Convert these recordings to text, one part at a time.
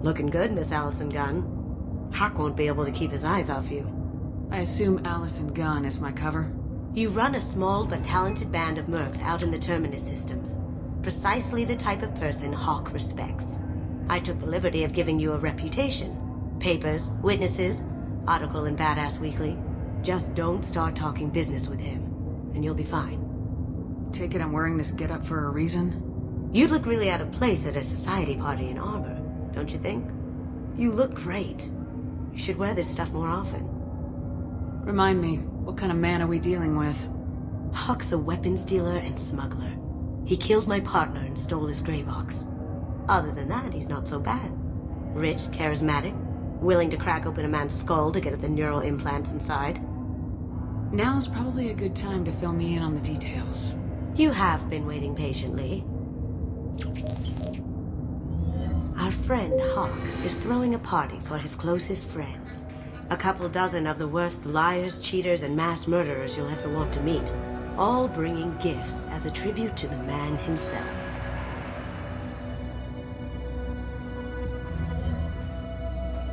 Looking good, Miss Allison Gunn. Hawk won't be able to keep his eyes off you. I assume Allison Gunn is my cover? You run a small but talented band of mercs out in the Terminus systems. Precisely the type of person Hawk respects. I took the liberty of giving you a reputation. Papers, witnesses, article in Badass Weekly. Just don't start talking business with him, and you'll be fine. Take it I'm wearing this getup for a reason? You'd look really out of place at a society party in armor, don't you think? You look great. You should wear this stuff more often. Remind me, what kind of man are we dealing with? Hawk's a weapons dealer and smuggler. He killed my partner and stole his gray box. Other than that, he's not so bad. Rich, charismatic, willing to crack open a man's skull to get at the neural implants inside. Now's probably a good time to fill me in on the details. You have been waiting patiently. Our friend Hawk is throwing a party for his closest friends. A couple dozen of the worst liars, cheaters, and mass murderers you'll ever want to meet. All bringing gifts as a tribute to the man himself.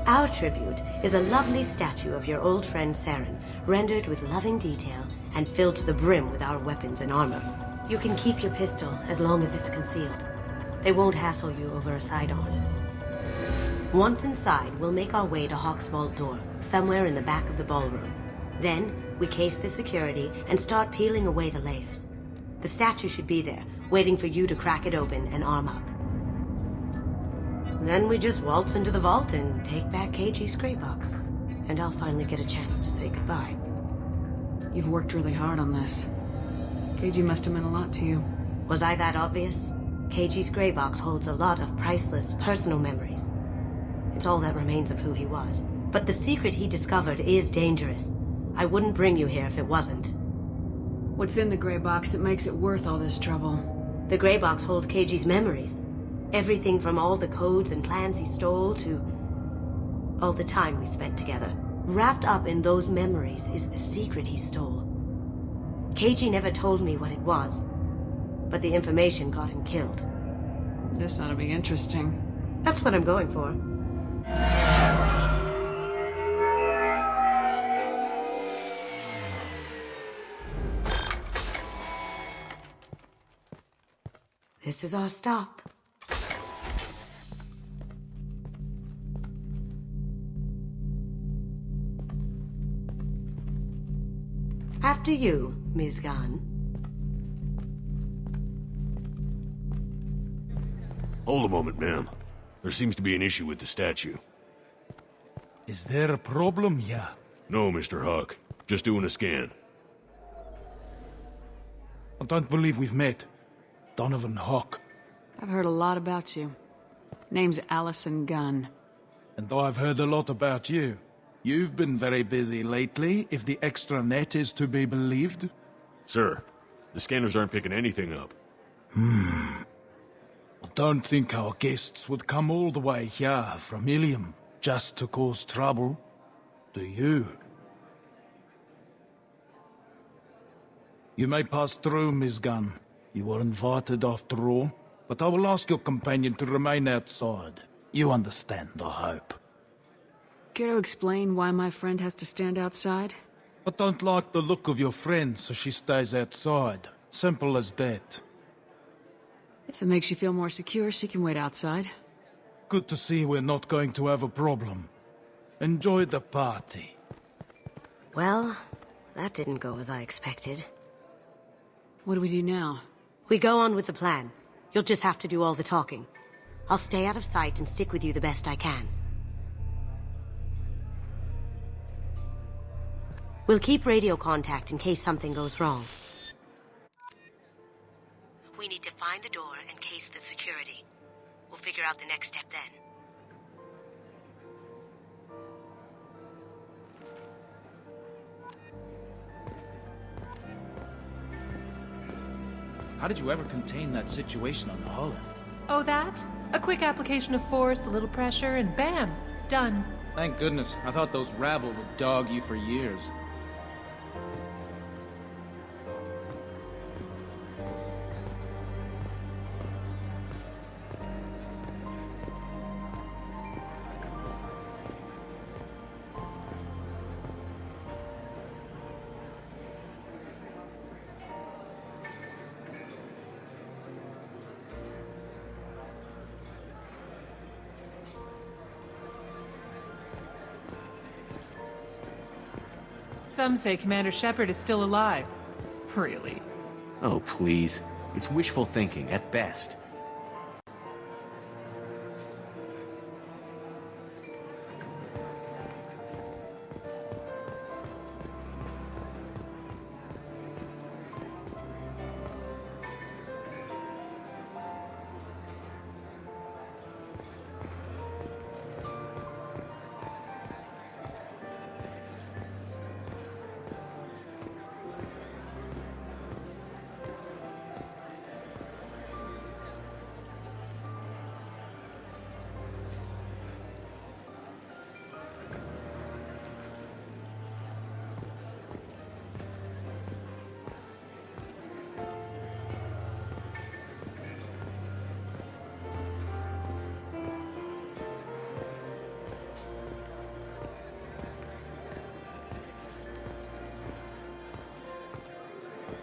Our tribute is a lovely statue of your old friend Saren, rendered with loving detail and filled to the brim with our weapons and armor. You can keep your pistol as long as it's concealed. They won't hassle you over a side-on. Once inside, we'll make our way to Hawk's vault door, somewhere in the back of the ballroom. Then, we case the security and start peeling away the layers. The statue should be there, waiting for you to crack it open and arm up. Then we just waltz into the vault and take back KG's gray box. And I'll finally get a chance to say goodbye. You've worked really hard on this. KG must have meant a lot to you. Was I that obvious? KG's gray box holds a lot of priceless personal memories. It's all that remains of who he was. But the secret he discovered is dangerous. I wouldn't bring you here if it wasn't. What's in the gray box that makes it worth all this trouble? The gray box holds KG's memories. Everything from all the codes and plans he stole to all the time we spent together. Wrapped up in those memories is the secret he stole. KG never told me what it was, but the information got him killed. This ought to be interesting. That's what I'm going for. This is our stop. After you, Ms. Gunn. Hold a moment, ma'am. There seems to be an issue with the statue. Is there a problem here? No, Mr. Hawk. Just doing a scan. I don't believe we've met. Donovan Hawk. I've heard a lot about you. Name's Allison Gunn. And I've heard a lot about you. You've been very busy lately, if the extra net is to be believed. Sir, the scanners aren't picking anything up. I don't think our guests would come all the way here from Ilium just to cause trouble. Do you? You may pass through, Miss Gunn. You were invited after all, but I will ask your companion to remain outside. You understand, I hope. Care to explain why my friend has to stand outside? I don't like the look of your friend, so she stays outside. Simple as that. If it makes you feel more secure, she can wait outside. Good to see we're not going to have a problem. Enjoy the party. Well, that didn't go as I expected. What do we do now? We go on with the plan. You'll just have to do all the talking. I'll stay out of sight and stick with you the best I can. We'll keep radio contact in case something goes wrong. We need to find the door and case the security. We'll figure out the next step then. How did you ever contain that situation on the Hollow? Oh, that? A quick application of force, a little pressure, and bam! Done. Thank goodness. I thought those rabble would dog you for years. some say Commander Shepard is still alive. Really? Oh, please. It's wishful thinking, at best.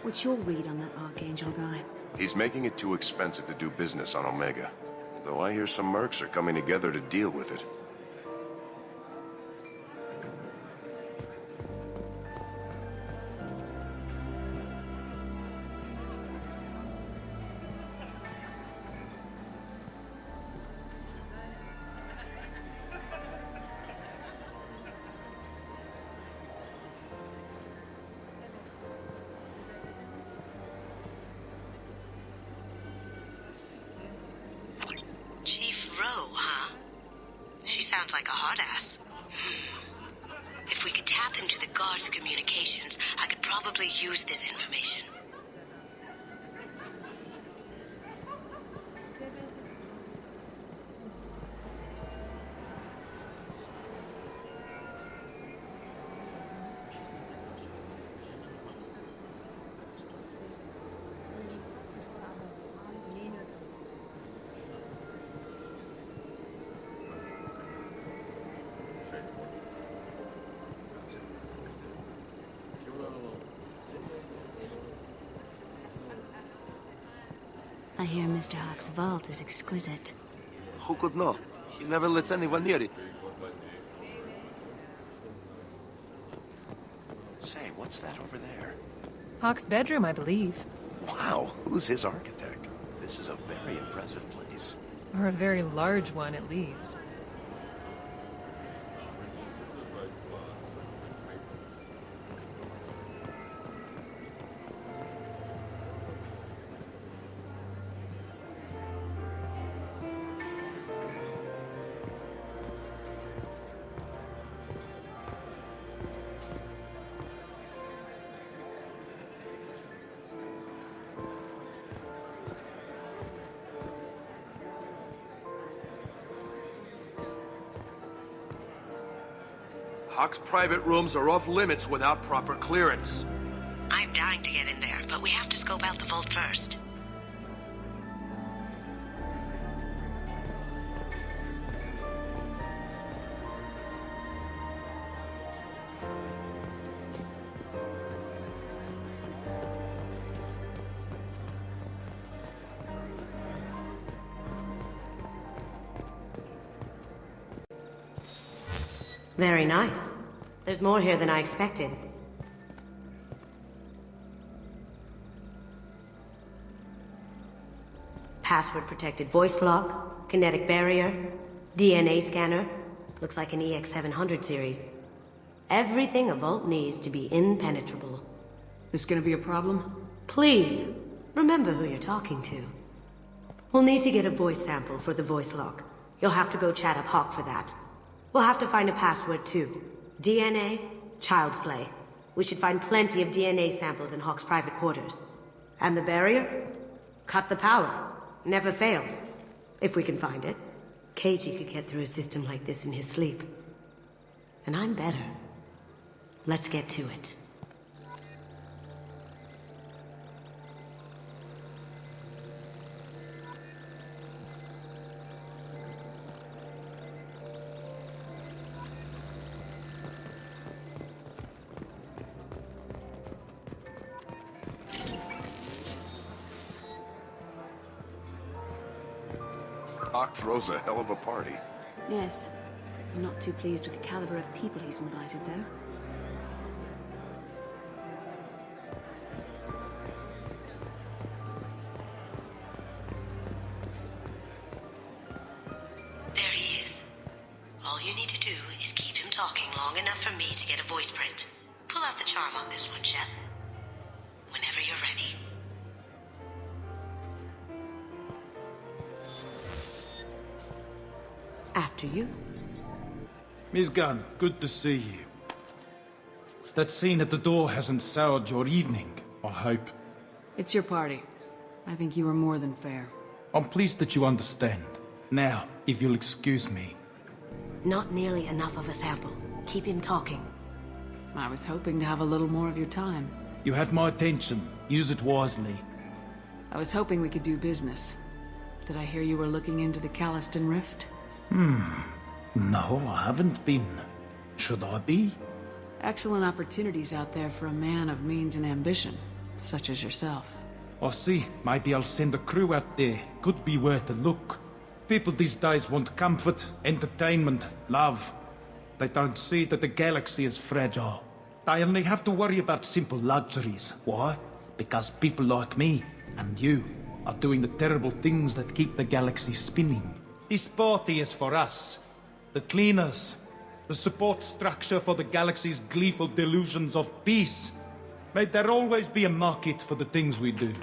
What's your read on that Archangel guy? He's making it too expensive to do business on Omega. Though I hear some mercs are coming together to deal with it. Chief Rowe, huh? She sounds like a hard ass. If we could tap into the guard's communications, I could probably use this information. I hear Mr. Hawk's vault is exquisite. Who could know? He never lets anyone near it. Say, what's that over there? Hawk's bedroom, I believe. Wow, who's his architect? This is a very impressive place. Or a very large one, at least. Hawk's private rooms are off limits without proper clearance. I'm dying to get in there, but we have to scope out the vault first. Very nice. There's more here than I expected. Password-protected voice lock, kinetic barrier, DNA scanner. Looks like an EX700 series. Everything a vault needs to be impenetrable. This gonna be a problem? Please, remember who you're talking to. We'll need to get a voice sample for the voice lock. You'll have to go chat up Hawk for that. We'll have to find a password too. DNA, child's play. We should find plenty of DNA samples in Hawk's private quarters. And the barrier? Cut the power. Never fails. If we can find it. KG could get through a system like this in his sleep. And I'm better. Let's get to it. Hawk throws a hell of a party. Yes. I'm not too pleased with the caliber of people he's invited, though. to get a voice print. Pull out the charm on this one, Shep. Whenever you're ready. After you. Miss Gunn, good to see you. That scene at the door hasn't soured your evening, I hope. It's your party. I think you were more than fair. I'm pleased that you understand. Now, if you'll excuse me. Not nearly enough of a sample. Keep him talking. I was hoping to have a little more of your time. You have my attention. Use it wisely. I was hoping we could do business. Did I hear you were looking into the Calliston Rift? No, I haven't been. Should I be? Excellent opportunities out there for a man of means and ambition, such as yourself. I see. Maybe I'll send a crew out there. Could be worth a look. People these days want comfort, entertainment, love. They don't see that the galaxy is fragile. They only have to worry about simple luxuries. Why? Because people like me and you are doing the terrible things that keep the galaxy spinning. This party is for us, the cleaners, the support structure for the galaxy's gleeful delusions of peace. May there always be a market for the things we do.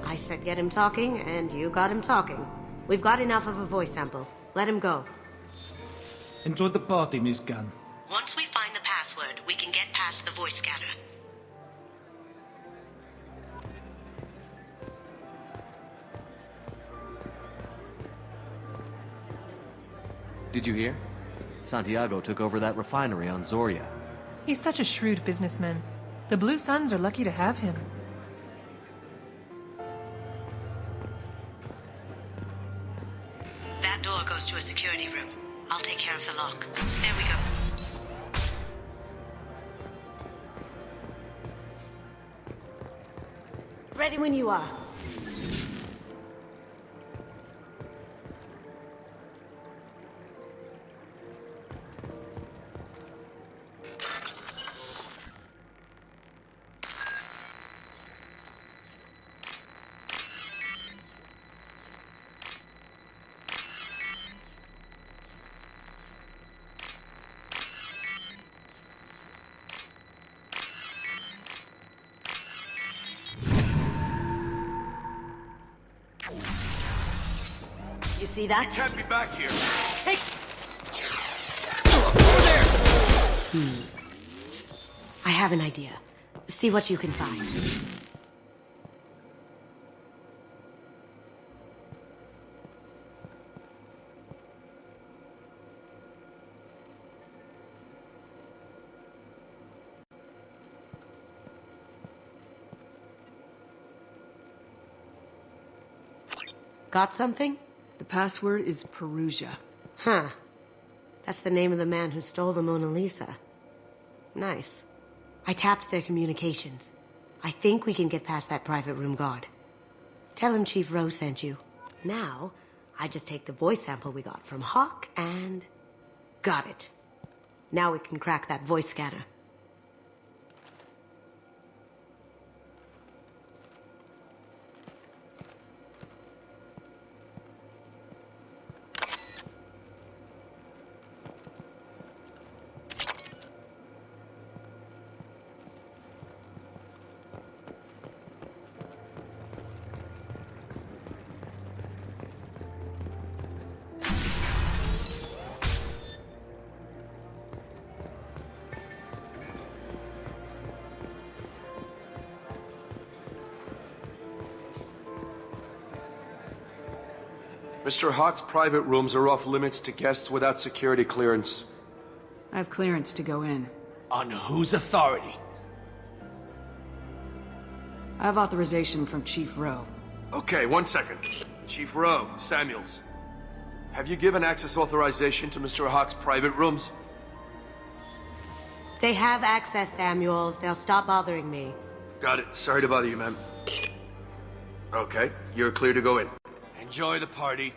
I said get him talking, and you got him talking. We've got enough of a voice sample. Let him go. Enjoy the party, Miss Gunn. Once we find the password, we can get past the voice scanner. Did you hear? Santiago took over that refinery on Zoria. He's such a shrewd businessman. The Blue Suns are lucky to have him. That door goes to a security room. I'll take care of the lock. There we go. Ready when you are. You see that? You can't be back here. Hey! I have an idea. See what you can find. Got something? The password is Perugia. Huh. That's the name of the man who stole the Mona Lisa. Nice. I tapped their communications. I think we can get past that private room guard. Tell him Chief Rose sent you. Now, I just take the voice sample we got from Hawk and... got it. Now we can crack that voice scanner. Mr. Hawk's private rooms are off limits to guests without security clearance. I have clearance to go in. On whose authority? I have authorization from Chief Rowe. Okay, 1 second. Chief Rowe, Samuels. Have you given access authorization to Mr. Hawk's private rooms? They have access, Samuels. They'll stop bothering me. Got it. Sorry to bother you, ma'am. Okay, you're clear to go in. Enjoy the party.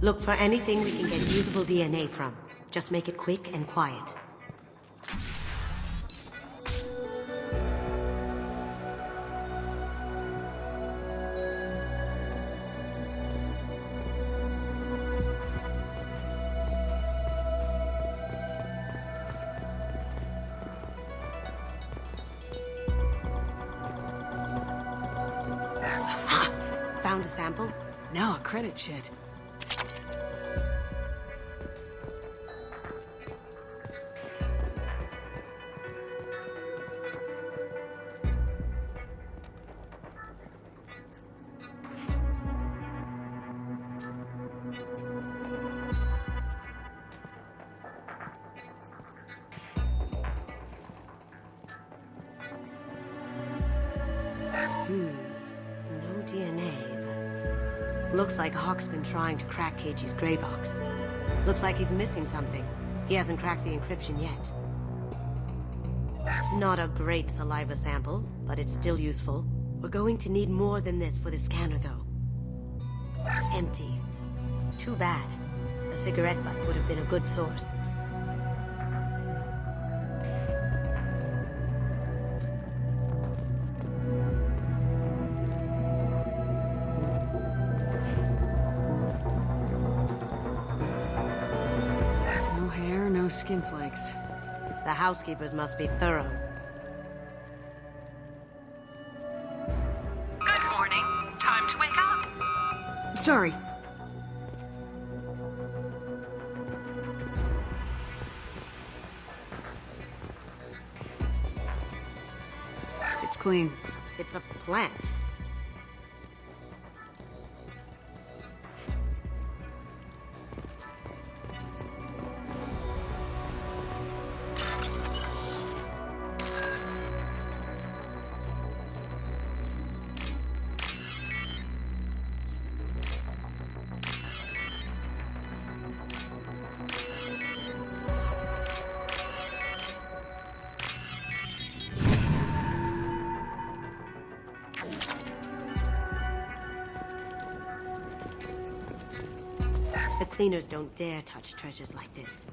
Look for anything we can get usable DNA from. Just make it quick and quiet. Found a sample? Now a credit sheet. No DNA, but looks like Hawk's been trying to crack Keiji's gray box. Looks like he's missing something. He hasn't cracked the encryption yet. Not a great saliva sample, but it's still useful. We're going to need more than this for the scanner, though. Empty. Too bad. A cigarette butt would have been a good source. No hair, no skin flakes. The housekeepers must be thorough. Good morning. Time to wake up. Sorry. It's clean. It's a plant. The cleaners don't dare touch treasures like this.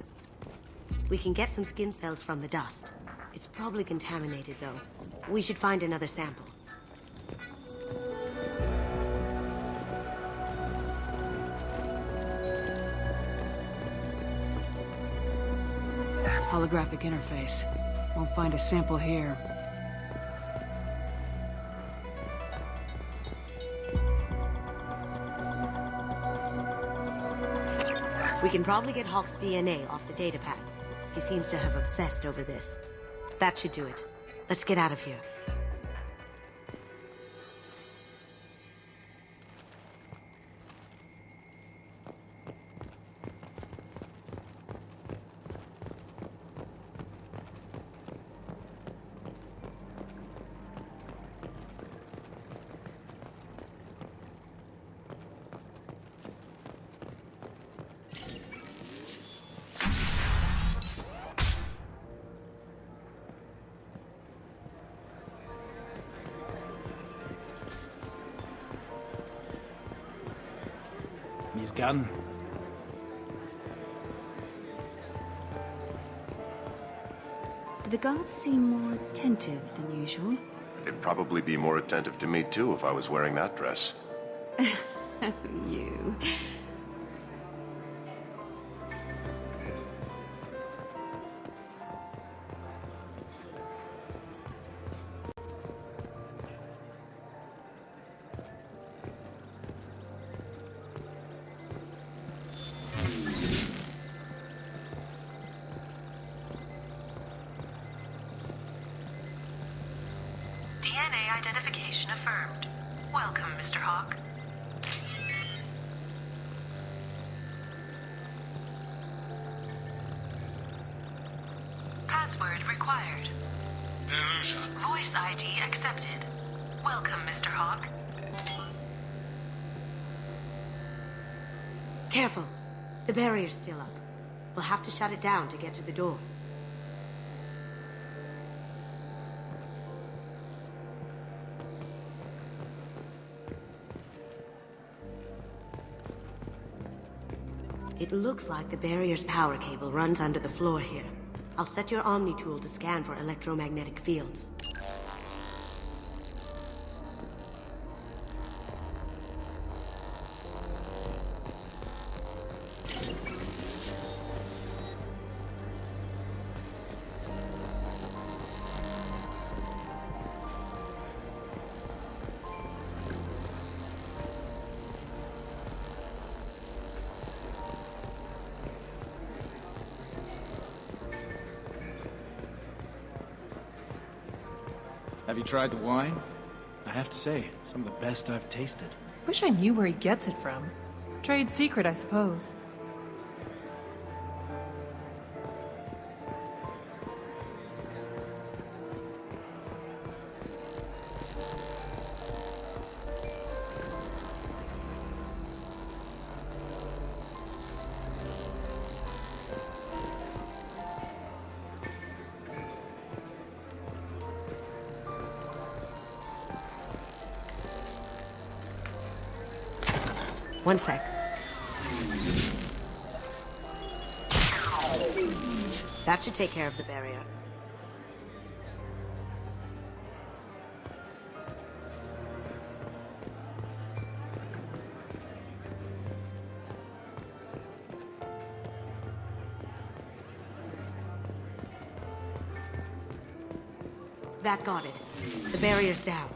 We can get some skin cells from the dust. It's probably contaminated, though. We should find another sample. Holographic interface. Won't find a sample here. We can probably get Hawk's DNA off the datapad. He seems to have obsessed over this. That should do it. Let's get out of here. He's gone. Do the guards seem more attentive than usual? They'd probably be more attentive to me, too, if I was wearing that dress. You. DNA identification affirmed. Welcome, Mr. Hawk. Password required. Voice ID accepted. Welcome, Mr. Hawk. Careful. The barrier's still up. We'll have to shut it down to get to the door. It looks like the barrier's power cable runs under the floor here. I'll set your Omni tool to scan for electromagnetic fields. Have you tried the wine? I have to say, some of the best I've tasted. Wish I knew where he gets it from. Trade secret, I suppose. One sec. That should take care of the barrier. That got it. The barrier's down.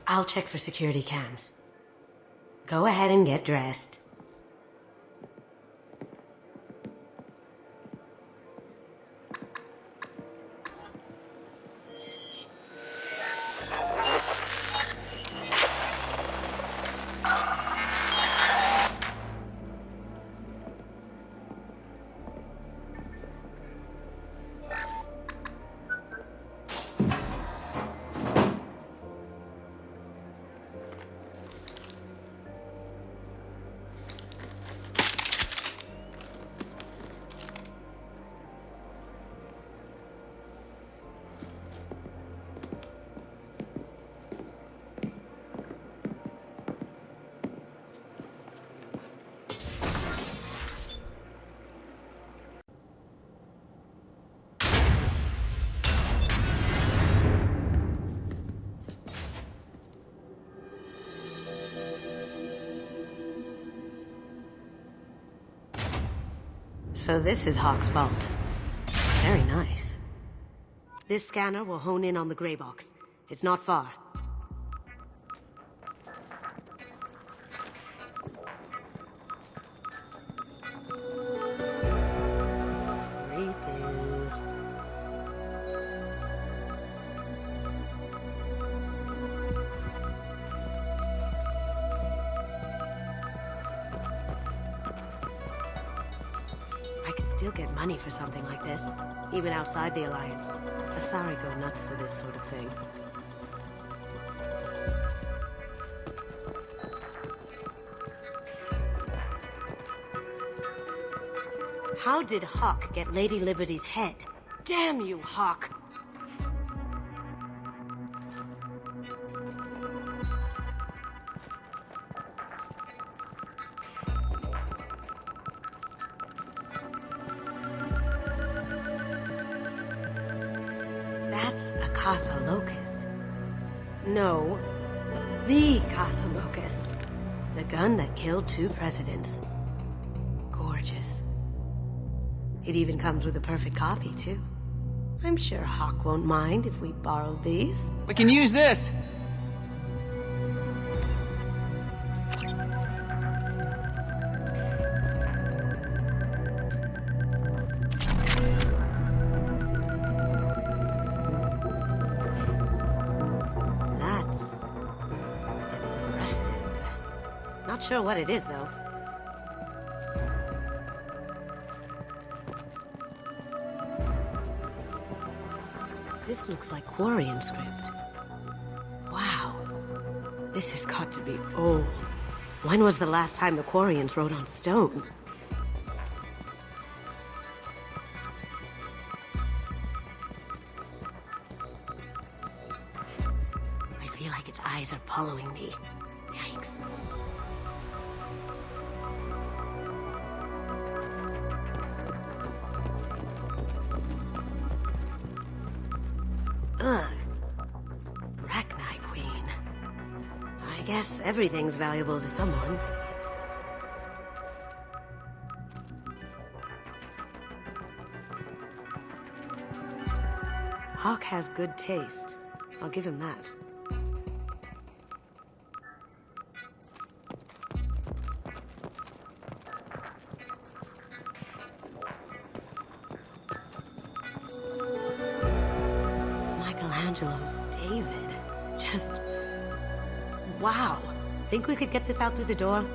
I'll check for security cams. Go ahead and get dressed. So this is Hawk's vault. Very nice. This scanner will hone in on the gray box. It's not far. Still get money for something like this, even outside the Alliance. Asari go nuts for this sort of thing. How did Hawk get Lady Liberty's head? Damn you, Hawk! That's a Casa Locust. No, the Casa Locust. The gun that killed 2 presidents. Gorgeous. It even comes with a perfect copy, too. I'm sure Hawk won't mind if we borrow these. We can use this! Not sure what it is, though. This looks like Quarian script. Wow. This has got to be old. When was the last time the Quarians wrote on stone? I feel like its eyes are following me. Yikes. Ugh. Rachni Queen. I guess everything's valuable to someone. Hawk has good taste. I'll give him that. Michelangelo's David. Just... wow. Think we could get this out through the door?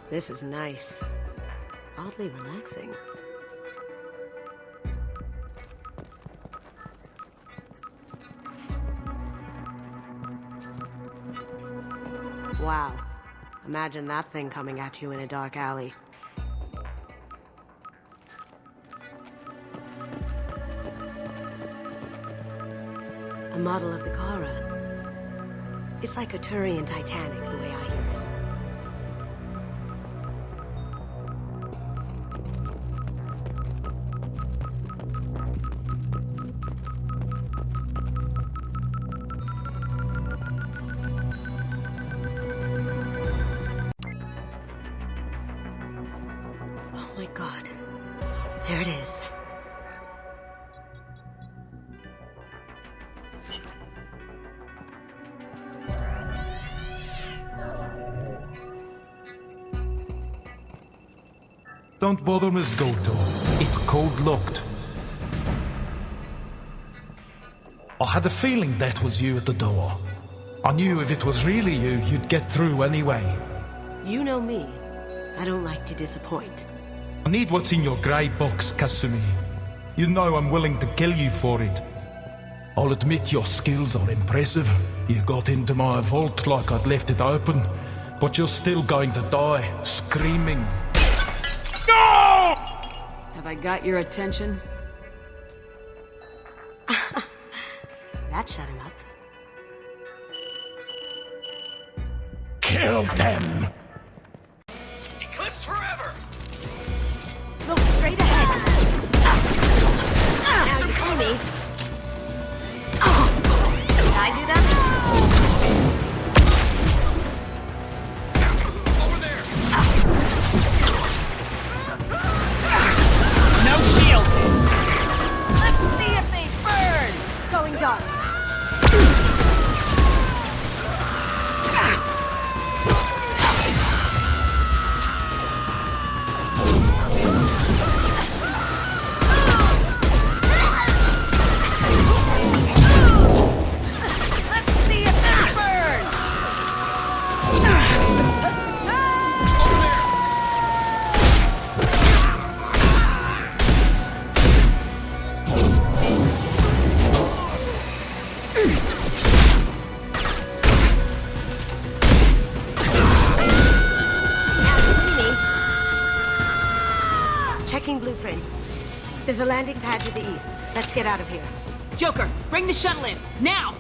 This is nice. Oddly relaxing. Wow. Imagine that thing coming at you in a dark alley. A model of the Kara. It's like a Turian Titanic, the way I hear it. Oh my god. There it is. Don't bother, Miss Goto. It's code-locked. I had a feeling that was you at the door. I knew if it was really you, you'd get through anyway. You know me. I don't like to disappoint. I need what's in your grey box, Kasumi. You know I'm willing to kill you for it. I'll admit your skills are impressive. You got into my vault like I'd left it open, but you're still going to die, screaming. No! Have I got your attention? That shut him up. Kill them! Eclipse forever! Look straight ahead. Now you see me. Did I do that? Over there! No shield! Let's see if they burn. Going dark. Checking blueprints. There's a landing pad to the east. Let's get out of here. Joker, bring the shuttle in, now!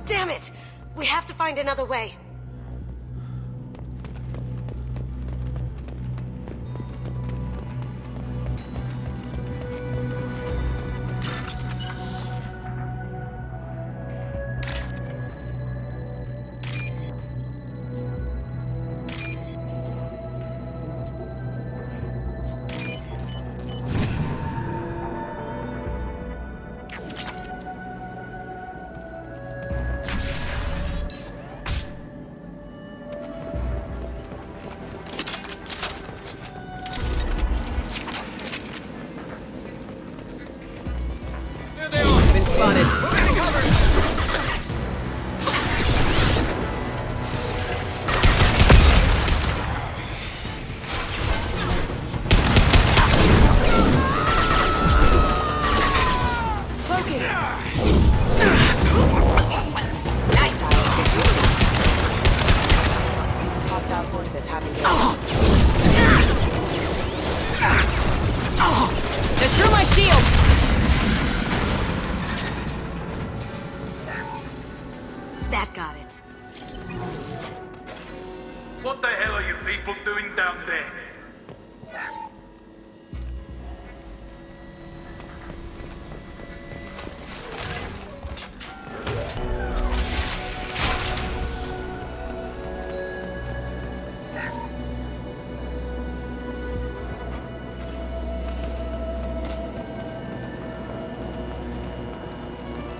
Damn it! We have to find another way. shield! That got it. What the hell are you people doing down there?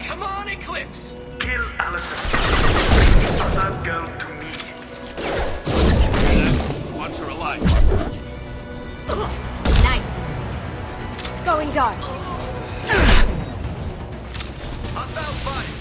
Come on, Eclipse! Kill Allison. Give that girl to me. Once her alive. Nice. Going dark. Hostile spotted.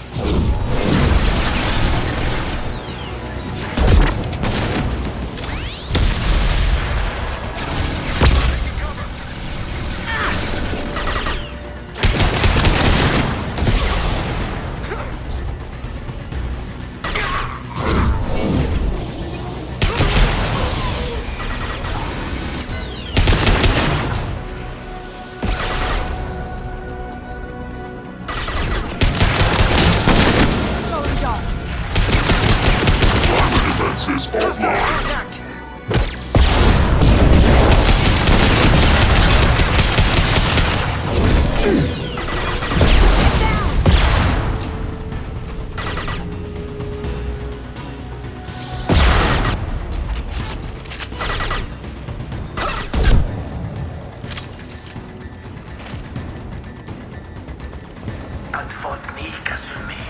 That fought me, Kasumi.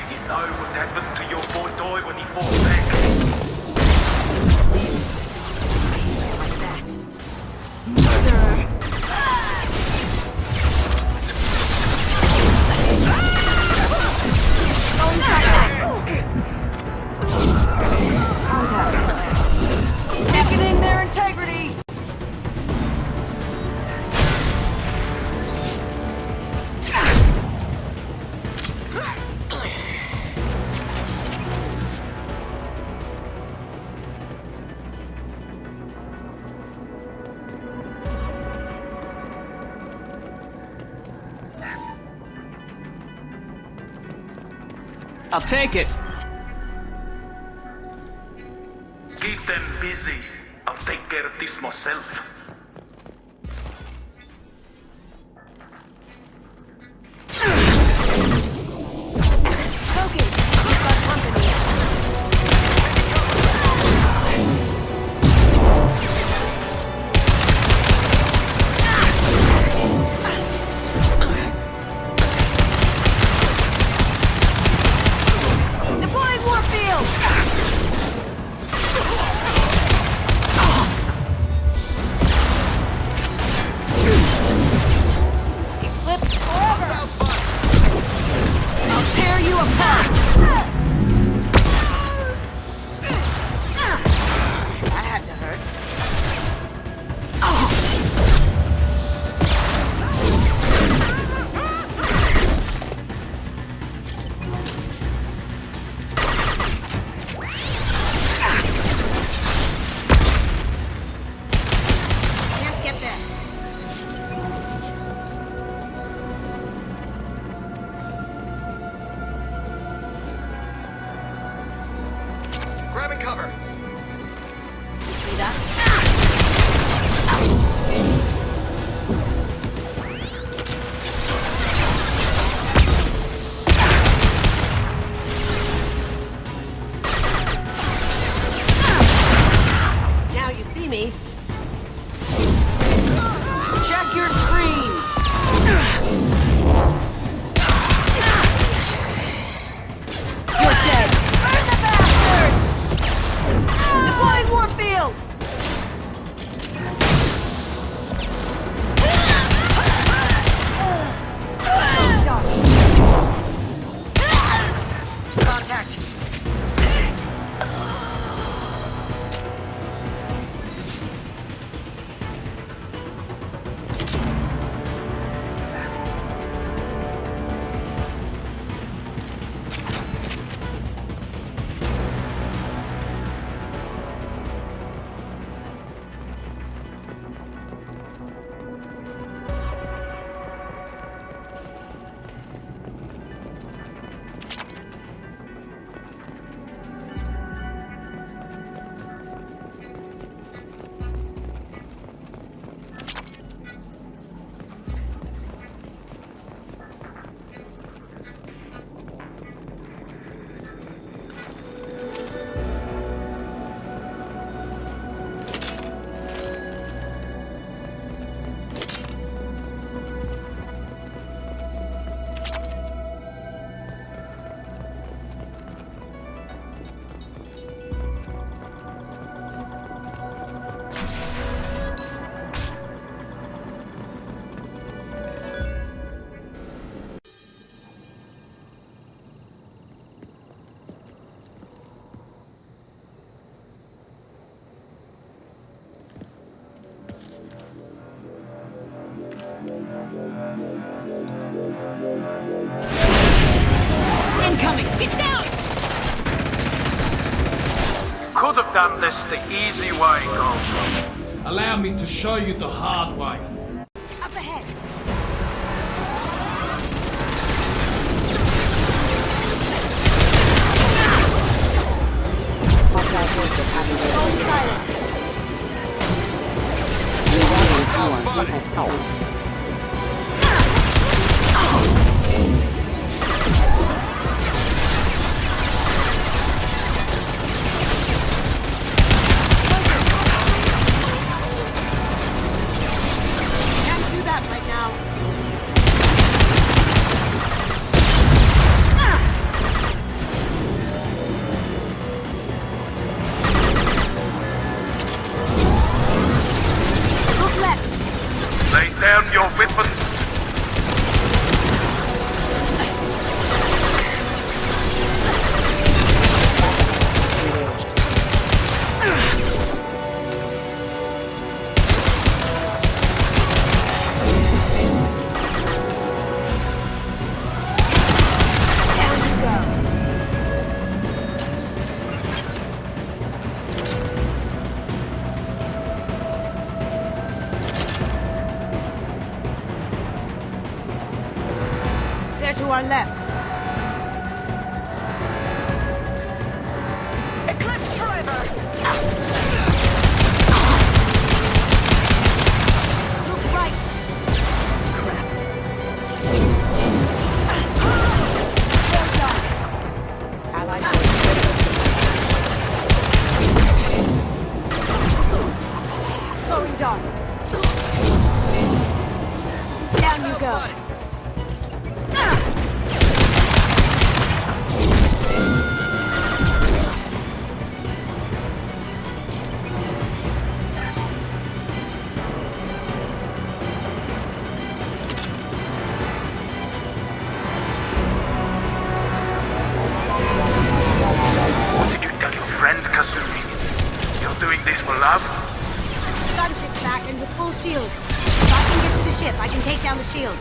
You know what happened to your poor toy when he fought back. Like that. Murderer. Weakening their integrity! I'll take it. Keep them busy. I'll take care of this myself. Smoking. We've got company. Deploying warfield! Eclipse forever! I'll tear you apart! That had to hurt. Can't get there. Grabbing cover. See that? Now you see me. Check your screens! You're dead. Burn the bastard! done this the easy way, Gold. Allow me to show you the hard way. Up ahead. Can't do that right now. Look left. Lay down your weapons. Down you go. They're to our left. Eclipse forever! Look right! Crap. Well done. Allied going dark. Down you go. What did you tell your friend, Kasumi? You're doing this for love? Gunship's back and with full shield. If I can get to the ship, I can take down the shield.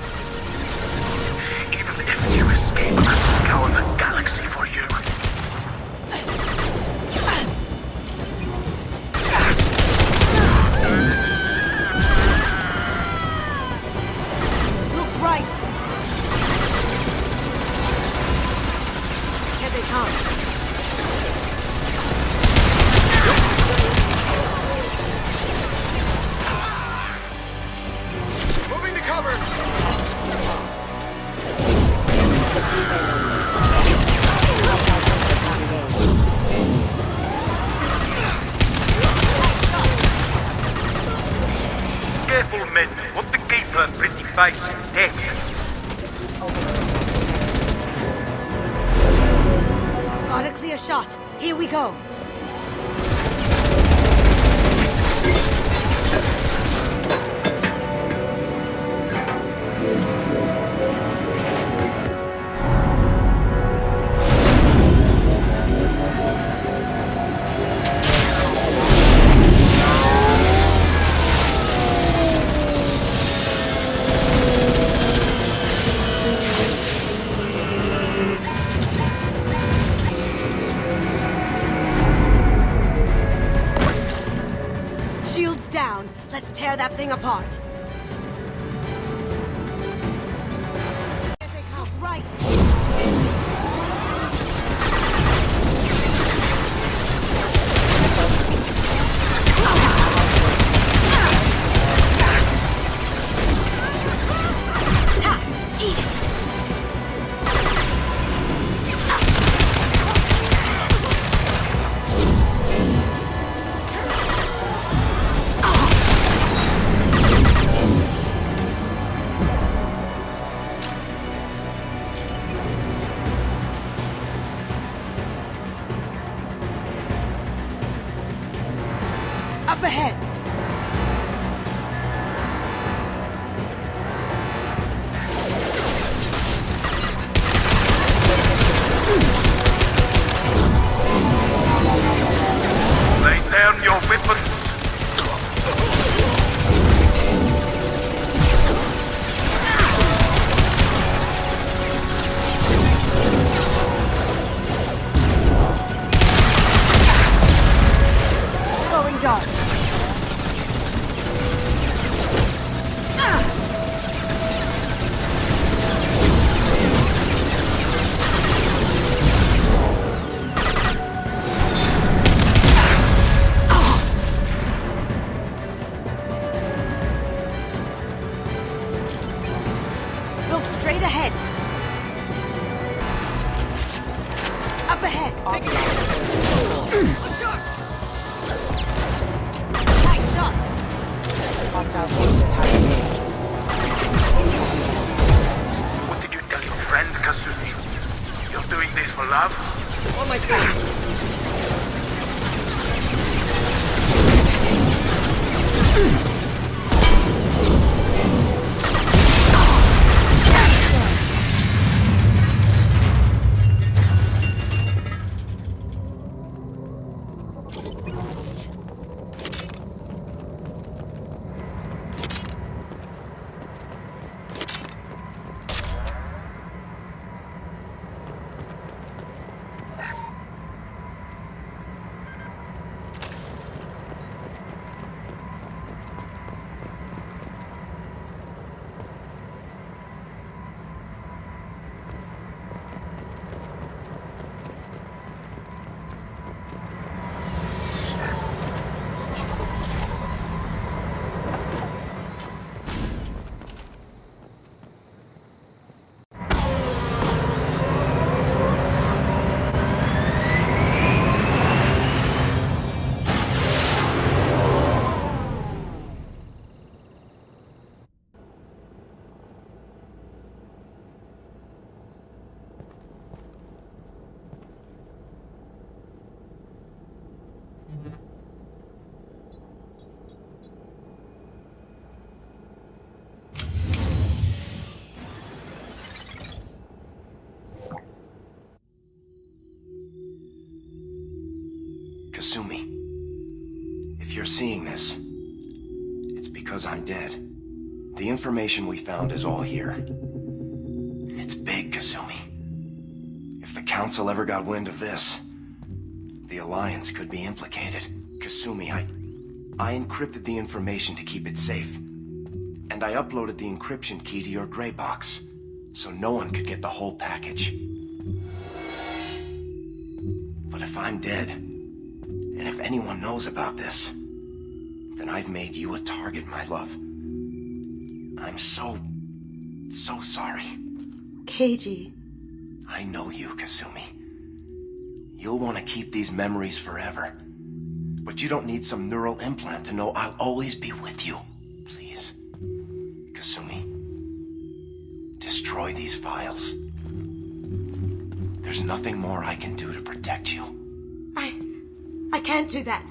Even if you escape, I will scour the galaxy for you. Look right. Here they come. Moving to cover! Careful, men. Want to keep her pretty face intact. Got a clear shot. Here we go. Shields down. Let's tear that thing apart. Here they come. Right. Ha! Eat it. Up ahead. Lay down your weapons. Straight ahead. Up ahead. Nice shot. What did you tell your friend, Kasumi? You're doing this for love? Oh my god. Kasumi, if you're seeing this, it's because I'm dead. The information we found is all here. It's big, Kasumi. If the Council ever got wind of this, the Alliance could be implicated. Kasumi, I encrypted the information to keep it safe. And I uploaded the encryption key to your gray box, so no one could get the whole package. But if I'm dead, and if anyone knows about this, then I've made you a target, my love. I'm so sorry. Keiji. I know you, Kasumi. You'll want to keep these memories forever. But you don't need some neural implant to know I'll always be with you. Please, Kasumi, destroy these files. There's nothing more I can do to protect you. I can't do that.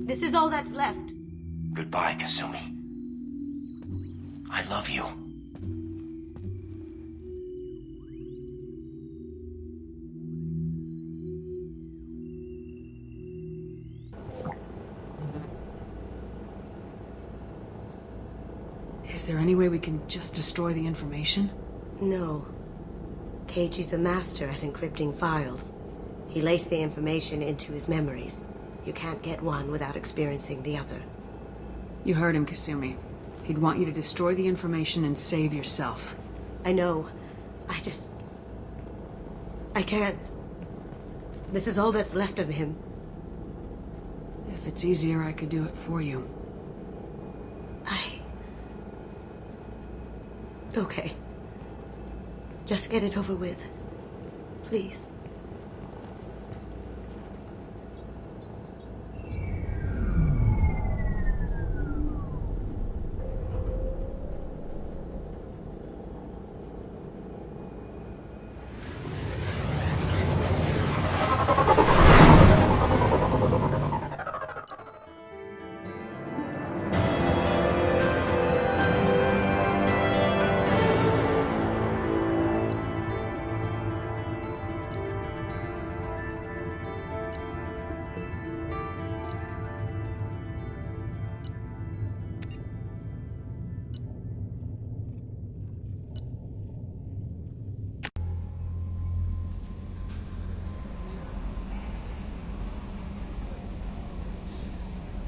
This is all that's left. Goodbye, Kasumi. I love you. Is there any way we can just destroy the information? No. Keiji's a master at encrypting files. He laced the information into his memories. You can't get one without experiencing the other. You heard him, Kasumi. He'd want you to destroy the information and save yourself. I know. I can't. This is all that's left of him. If it's easier, I could do it for you. Okay. Just get it over with. Please.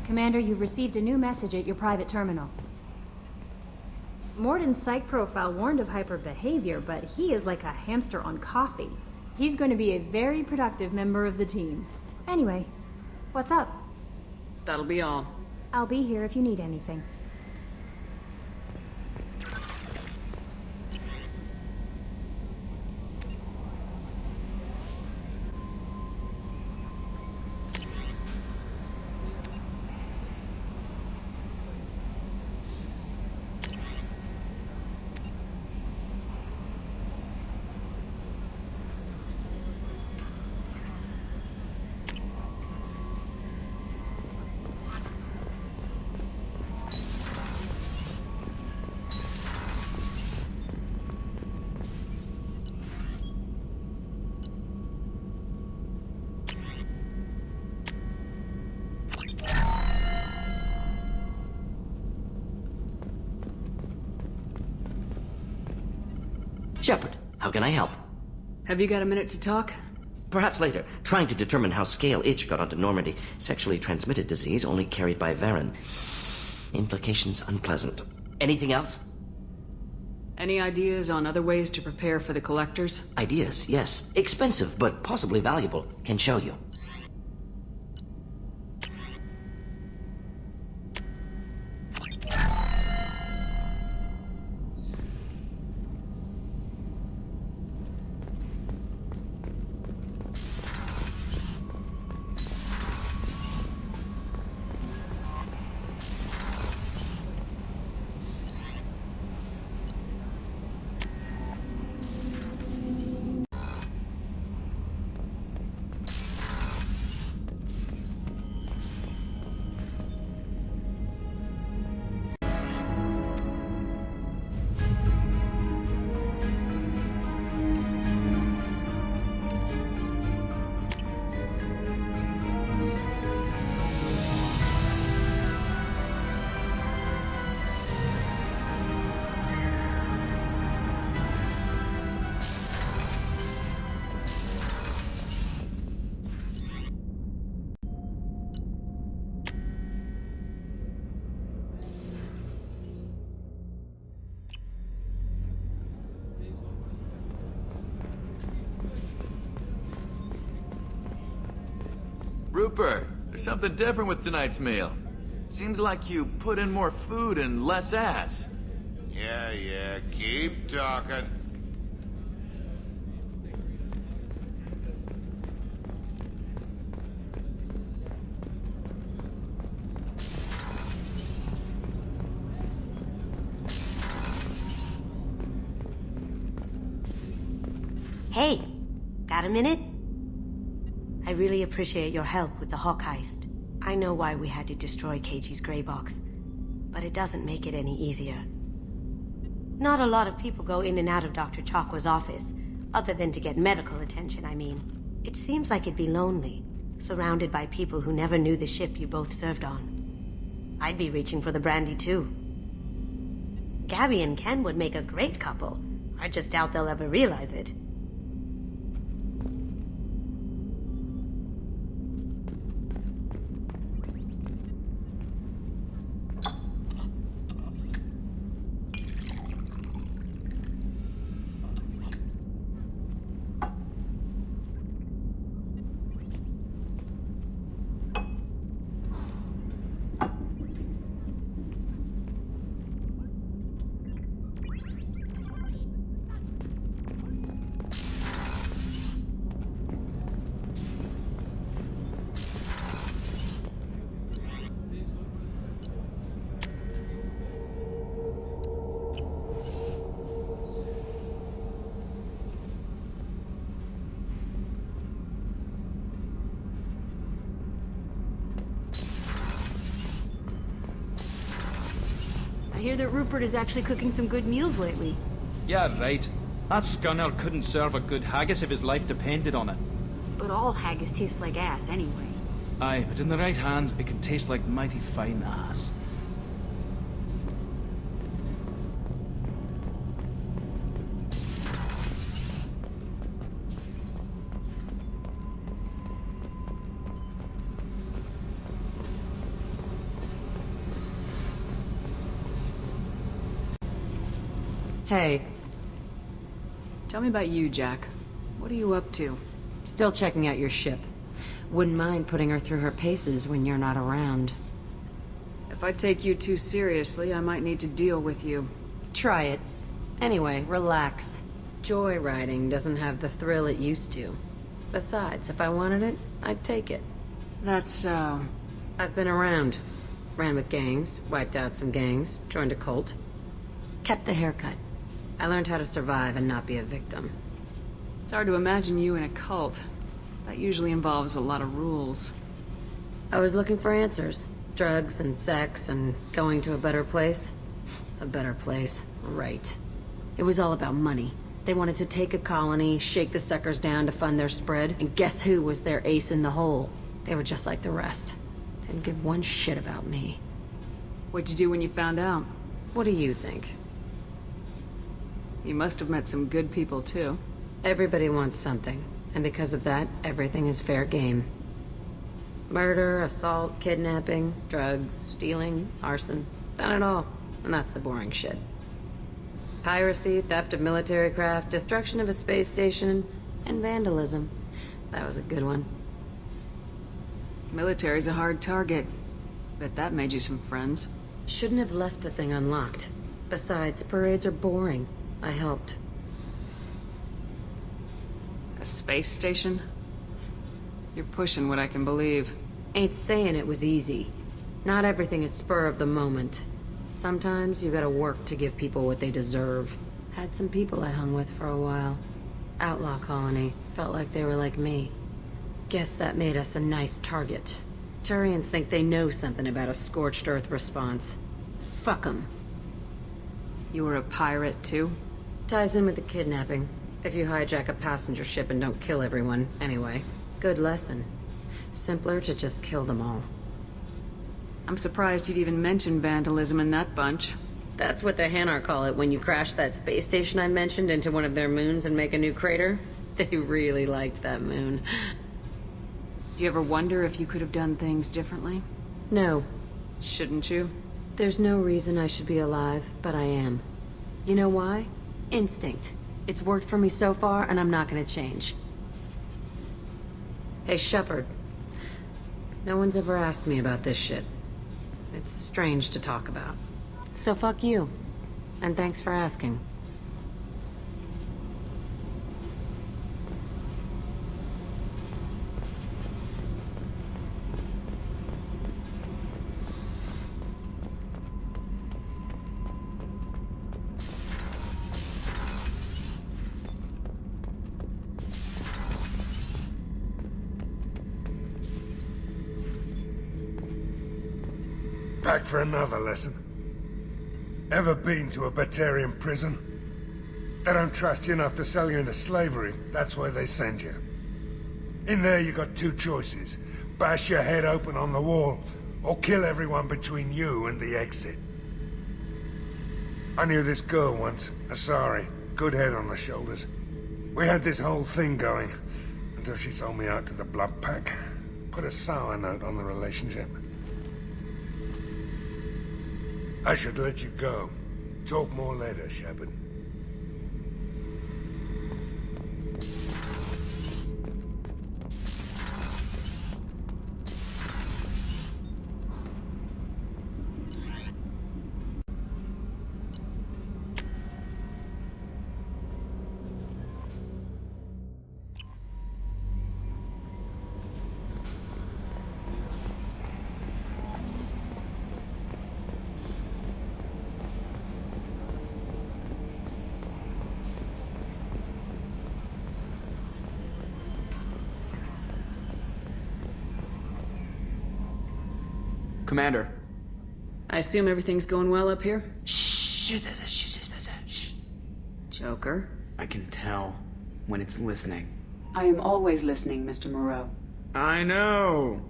Commander, you've received a new message at your private terminal. Morden's psych profile warned of hyper behavior, but he is like a hamster on coffee. He's going to be a very productive member of the team. Anyway, what's up? That'll be all. I'll be here if you need anything. Shepard, how can I help? Have you got a minute to talk? Perhaps later. Trying to determine how Scale Itch got onto Normandy. Sexually transmitted disease only carried by Varen. Implications unpleasant. Anything else? Any ideas on other ways to prepare for the collectors? Ideas, yes. Expensive, but possibly valuable. Can show you. Rupert, there's something different with tonight's meal. Seems like you put in more food and less ass. Yeah, keep talking. Hey, got a minute? I really appreciate your help with the Hawk heist. I know why we had to destroy Keiji's gray box, but it doesn't make it any easier. Not a lot of people go in and out of Dr. Chakwa's office, other than to get medical attention, I mean. It seems like it'd be lonely, surrounded by people who never knew the ship you both served on. I'd be reaching for the brandy too. Gabby and Ken would make a great couple. I just doubt they'll ever realize it. I hear that Rupert is actually cooking some good meals lately. Yeah, right. That scunner couldn't serve a good haggis if his life depended on it. But all haggis tastes like ass anyway. Aye, but in the right hands, it can taste like mighty fine ass. Hey. Tell me about you, Jack. What are you up to? Still checking out your ship. Wouldn't mind putting her through her paces when you're not around. If I take you too seriously, I might need to deal with you. Try it. Anyway, relax. Joyriding doesn't have the thrill it used to. Besides, if I wanted it, I'd take it. That's so... I've been around. Ran with gangs, wiped out some gangs, joined a cult. Kept the haircut. I learned how to survive and not be a victim. It's hard to imagine you in a cult. That usually involves a lot of rules. I was looking for answers. Drugs and sex and going to a better place. A better place, right. It was all about money. They wanted to take a colony, shake the suckers down to fund their spread, and guess who was their ace in the hole? They were just like the rest. Didn't give one shit about me. What'd you do when you found out? What do you think? You must have met some good people, too. Everybody wants something, and because of that, everything is fair game. Murder, assault, kidnapping, drugs, stealing, arson. Done it all. And that's the boring shit. Piracy, theft of military craft, destruction of a space station, and vandalism. That was a good one. Military's a hard target. Bet that made you some friends. Shouldn't have left the thing unlocked. Besides, parades are boring. I helped. A space station? You're pushing what I can believe. Ain't saying it was easy. Not everything is spur of the moment. Sometimes you gotta work to give people what they deserve. Had some people I hung with for a while. Outlaw colony. Felt like they were like me. Guess that made us a nice target. Turians think they know something about a scorched earth response. Fuck 'em. You were a pirate, too? Ties in with the kidnapping. If you hijack a passenger ship and don't kill everyone, anyway. Good lesson. Simpler to just kill them all. I'm surprised you'd even mention vandalism in that bunch. That's what the Hanar call it when you crash that space station I mentioned into one of their moons and make a new crater. They really liked that moon. Do you ever wonder if you could have done things differently? No. Shouldn't you? There's no reason I should be alive, but I am. You know why? Instinct. It's worked for me so far, and I'm not gonna change. Hey, Shepard. No one's ever asked me about this shit. It's strange to talk about. So fuck you. And thanks for asking. Back for another lesson. Ever been to a Batarian prison? They don't trust you enough to sell you into slavery. That's where they send you. In there you got two choices. Bash your head open on the wall, or kill everyone between you and the exit. I knew this girl once, Asari. Good head on her shoulders. We had this whole thing going, until she sold me out to the blood pack. Put a sour note on the relationship. I should let you go. Talk more later, Shepard. Commander. I assume everything's going well up here? Shh. Joker? I can tell when it's listening. I am always listening, Mr. Moreau. I know.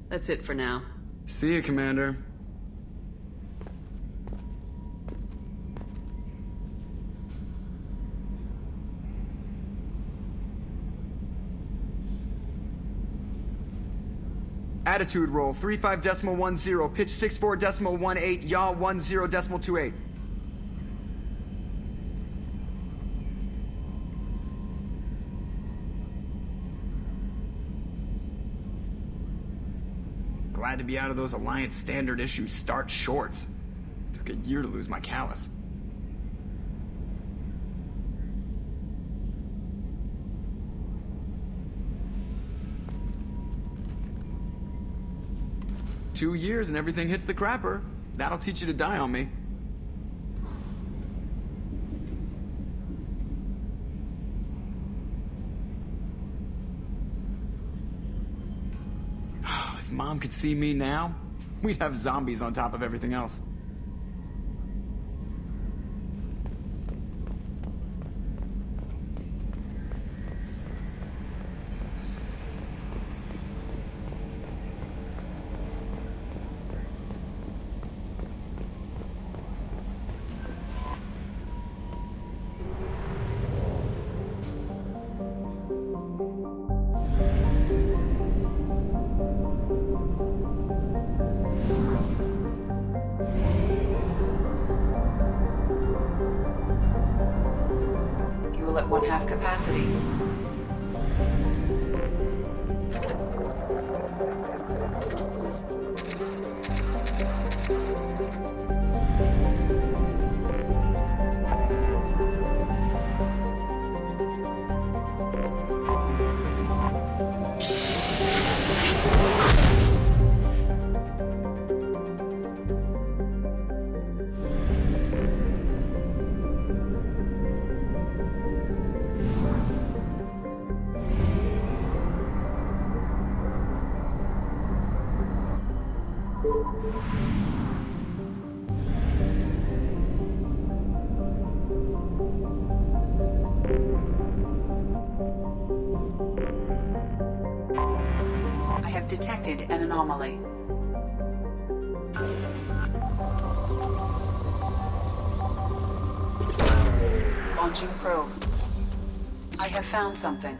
That's it for now. See you, Commander. Attitude roll 35.10, pitch 64.18, yaw 10.28. Glad to be out of those Alliance standard issue start shorts. Took a year to lose my callus. Two years and everything hits the crapper. That'll teach you to die on me. If Mom could see me now, we'd have zombies on top of everything else. at 1/2 capacity. I have detected an anomaly. Launching probe. I have found something.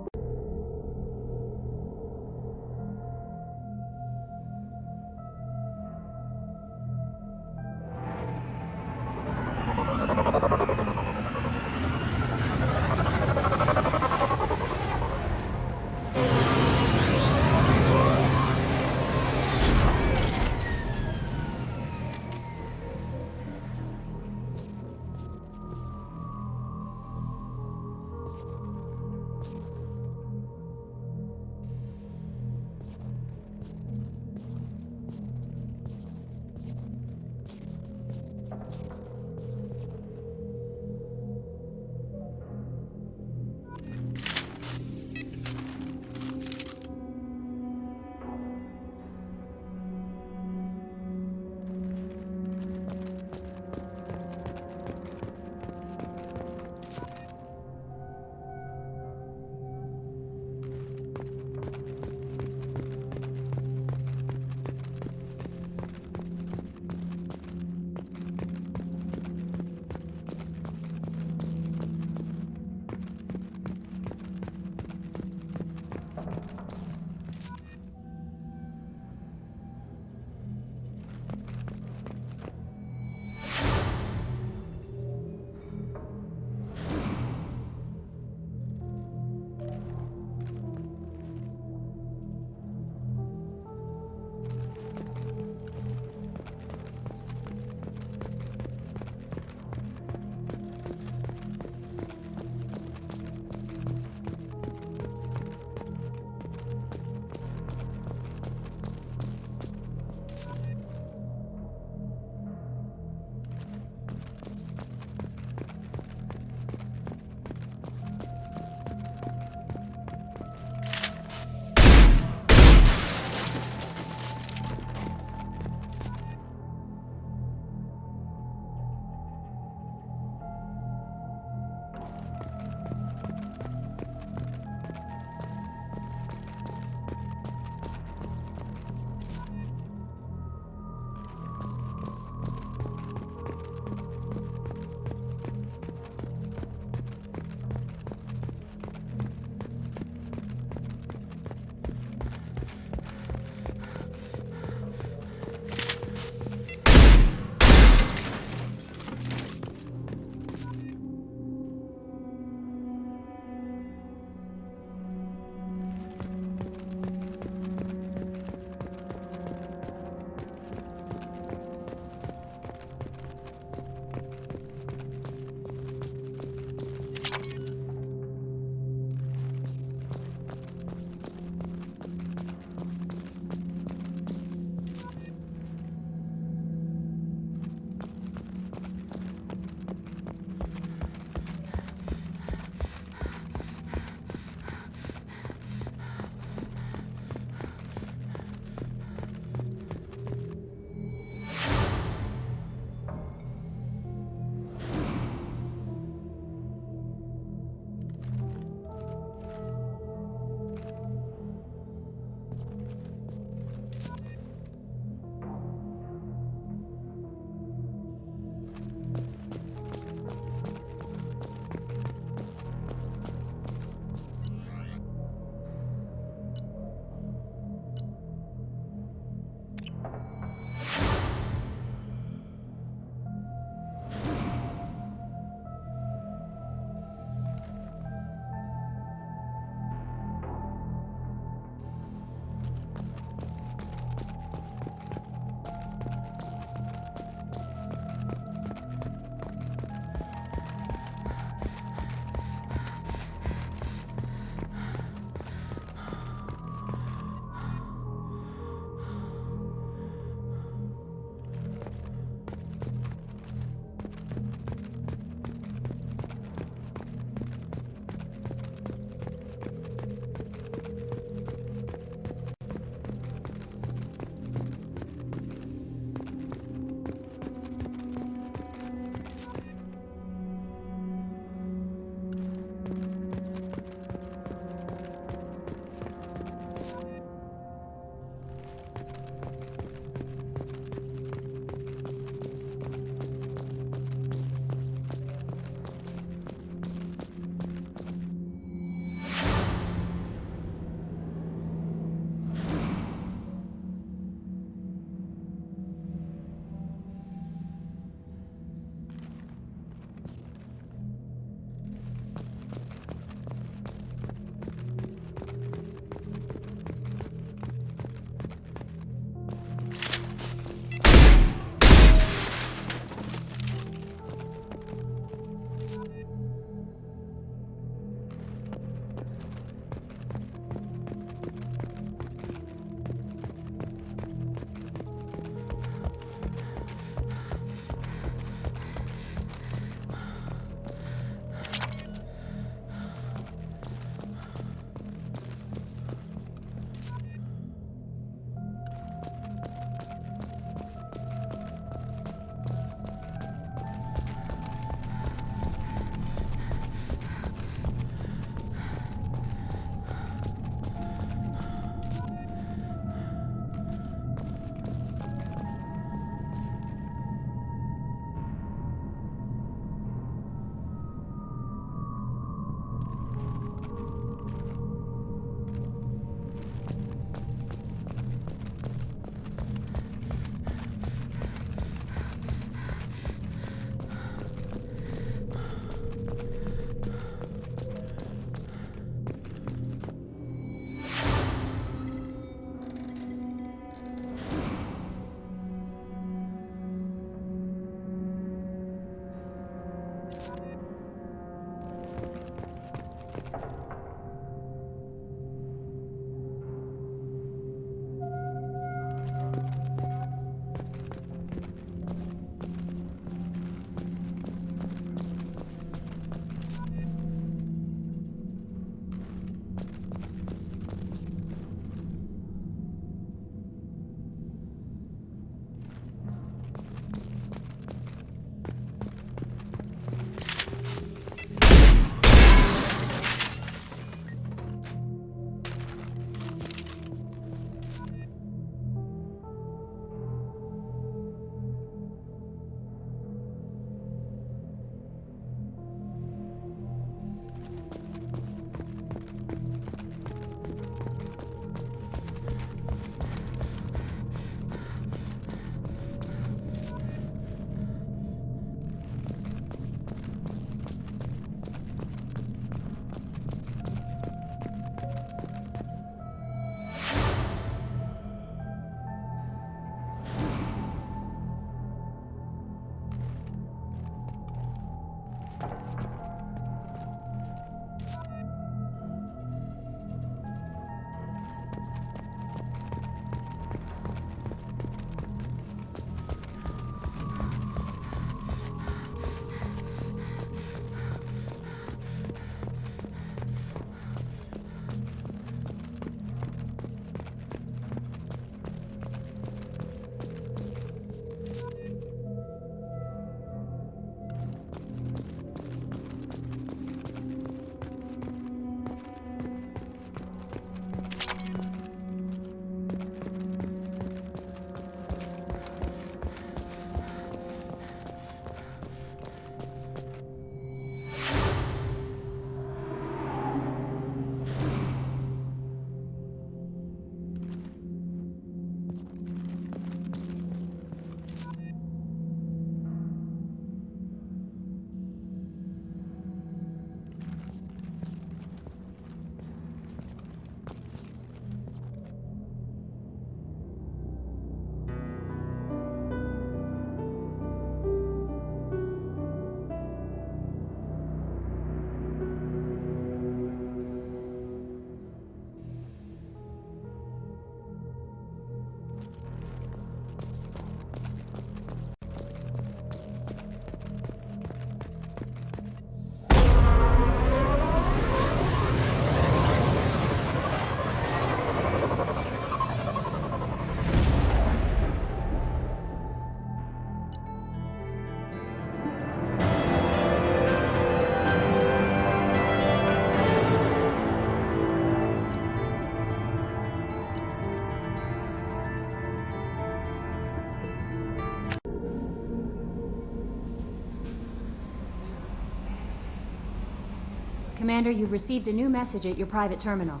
Commander, you've received a new message at your private terminal.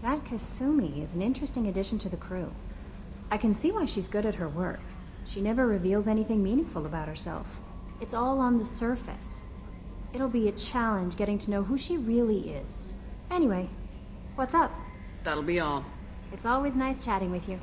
That Kasumi is an interesting addition to the crew. I can see why she's good at her work. She never reveals anything meaningful about herself. It's all on the surface. It'll be a challenge getting to know who she really is. Anyway, what's up? That'll be all. It's always nice chatting with you.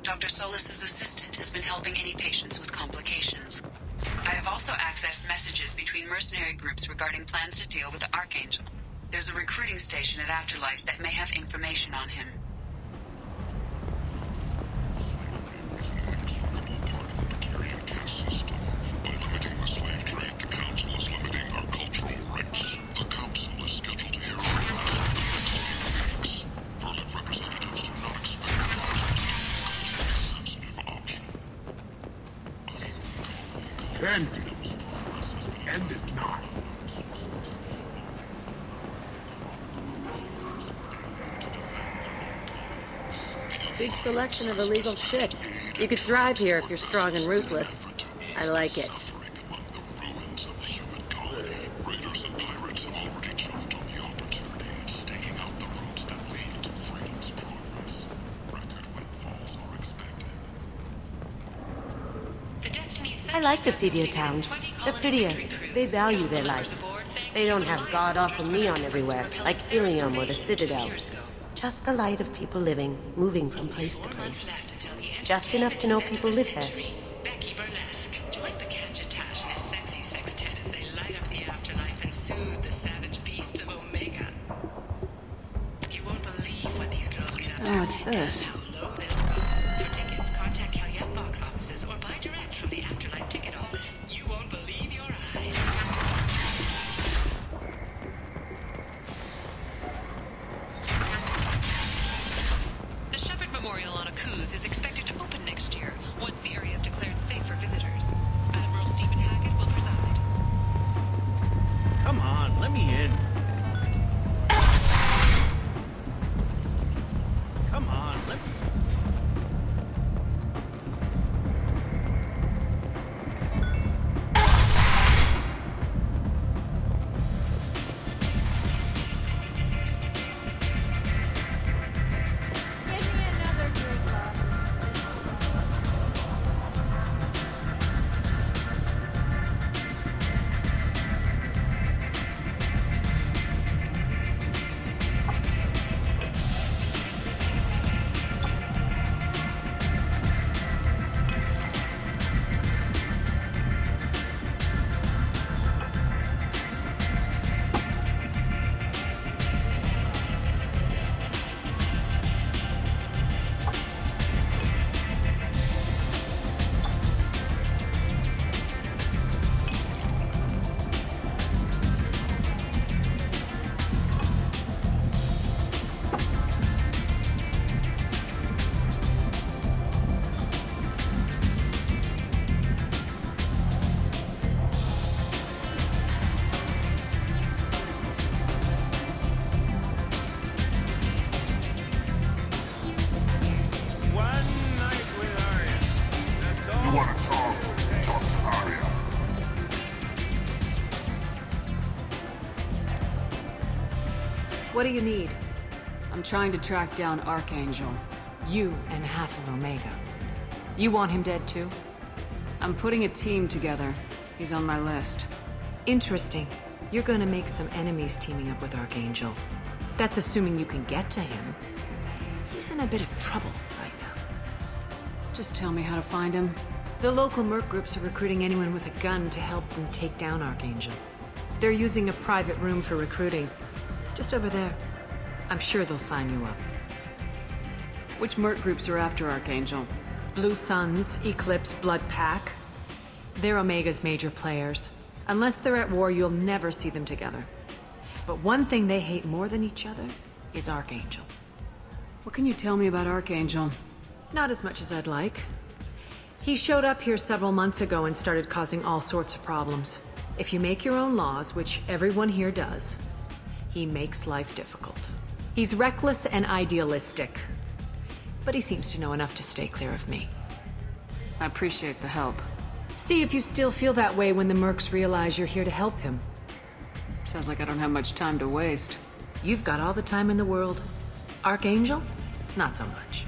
Dr. Solis's assistant has been helping any patients with complications. I have also accessed messages between mercenary groups regarding plans to deal with the Archangel. There's a recruiting station at Afterlife that may have information on him. Empty. End is not. Big selection of illegal shit. You could thrive here if you're strong and ruthless. I like it. I like the seedier towns. They're prettier. They value their lives. They don't have god-awful neon everywhere, like Ilium or the Citadel. Just the light of people living, moving from place to place. Just enough to know people live there. Join the Gadget and his sexy sextet as they light up the afterlife and What's this? For tickets, contact Calumet box offices or buy direct from the Afterlife ticket office. You won't believe your eyes. The Shepherd Memorial on Akuz is expected to open next year, once the area is declared safe for visitors. Admiral Stephen Hackett will preside. Come on, let me in. Come on, let me... What do you need? I'm trying to track down Archangel. You and half of Omega. You want him dead too? I'm putting a team together. He's on my list. Interesting. You're gonna make some enemies teaming up with Archangel. That's assuming you can get to him. He's in a bit of trouble right now. Just tell me how to find him. The local merc groups are recruiting anyone with a gun to help them take down Archangel. They're using a private room for recruiting. Just over there. I'm sure they'll sign you up. Which merc groups are after Archangel? Blue Suns, Eclipse, Blood Pack. They're Omega's major players. Unless they're at war, you'll never see them together. But one thing they hate more than each other is Archangel. What can you tell me about Archangel? Not as much as I'd like. He showed up here several months ago and started causing all sorts of problems. If you make your own laws, which everyone here does, he makes life difficult. He's reckless and idealistic. But he seems to know enough to stay clear of me. I appreciate the help. See if you still feel that way when the mercs realize you're here to help him. Sounds like I don't have much time to waste. You've got all the time in the world. Archangel? Not so much.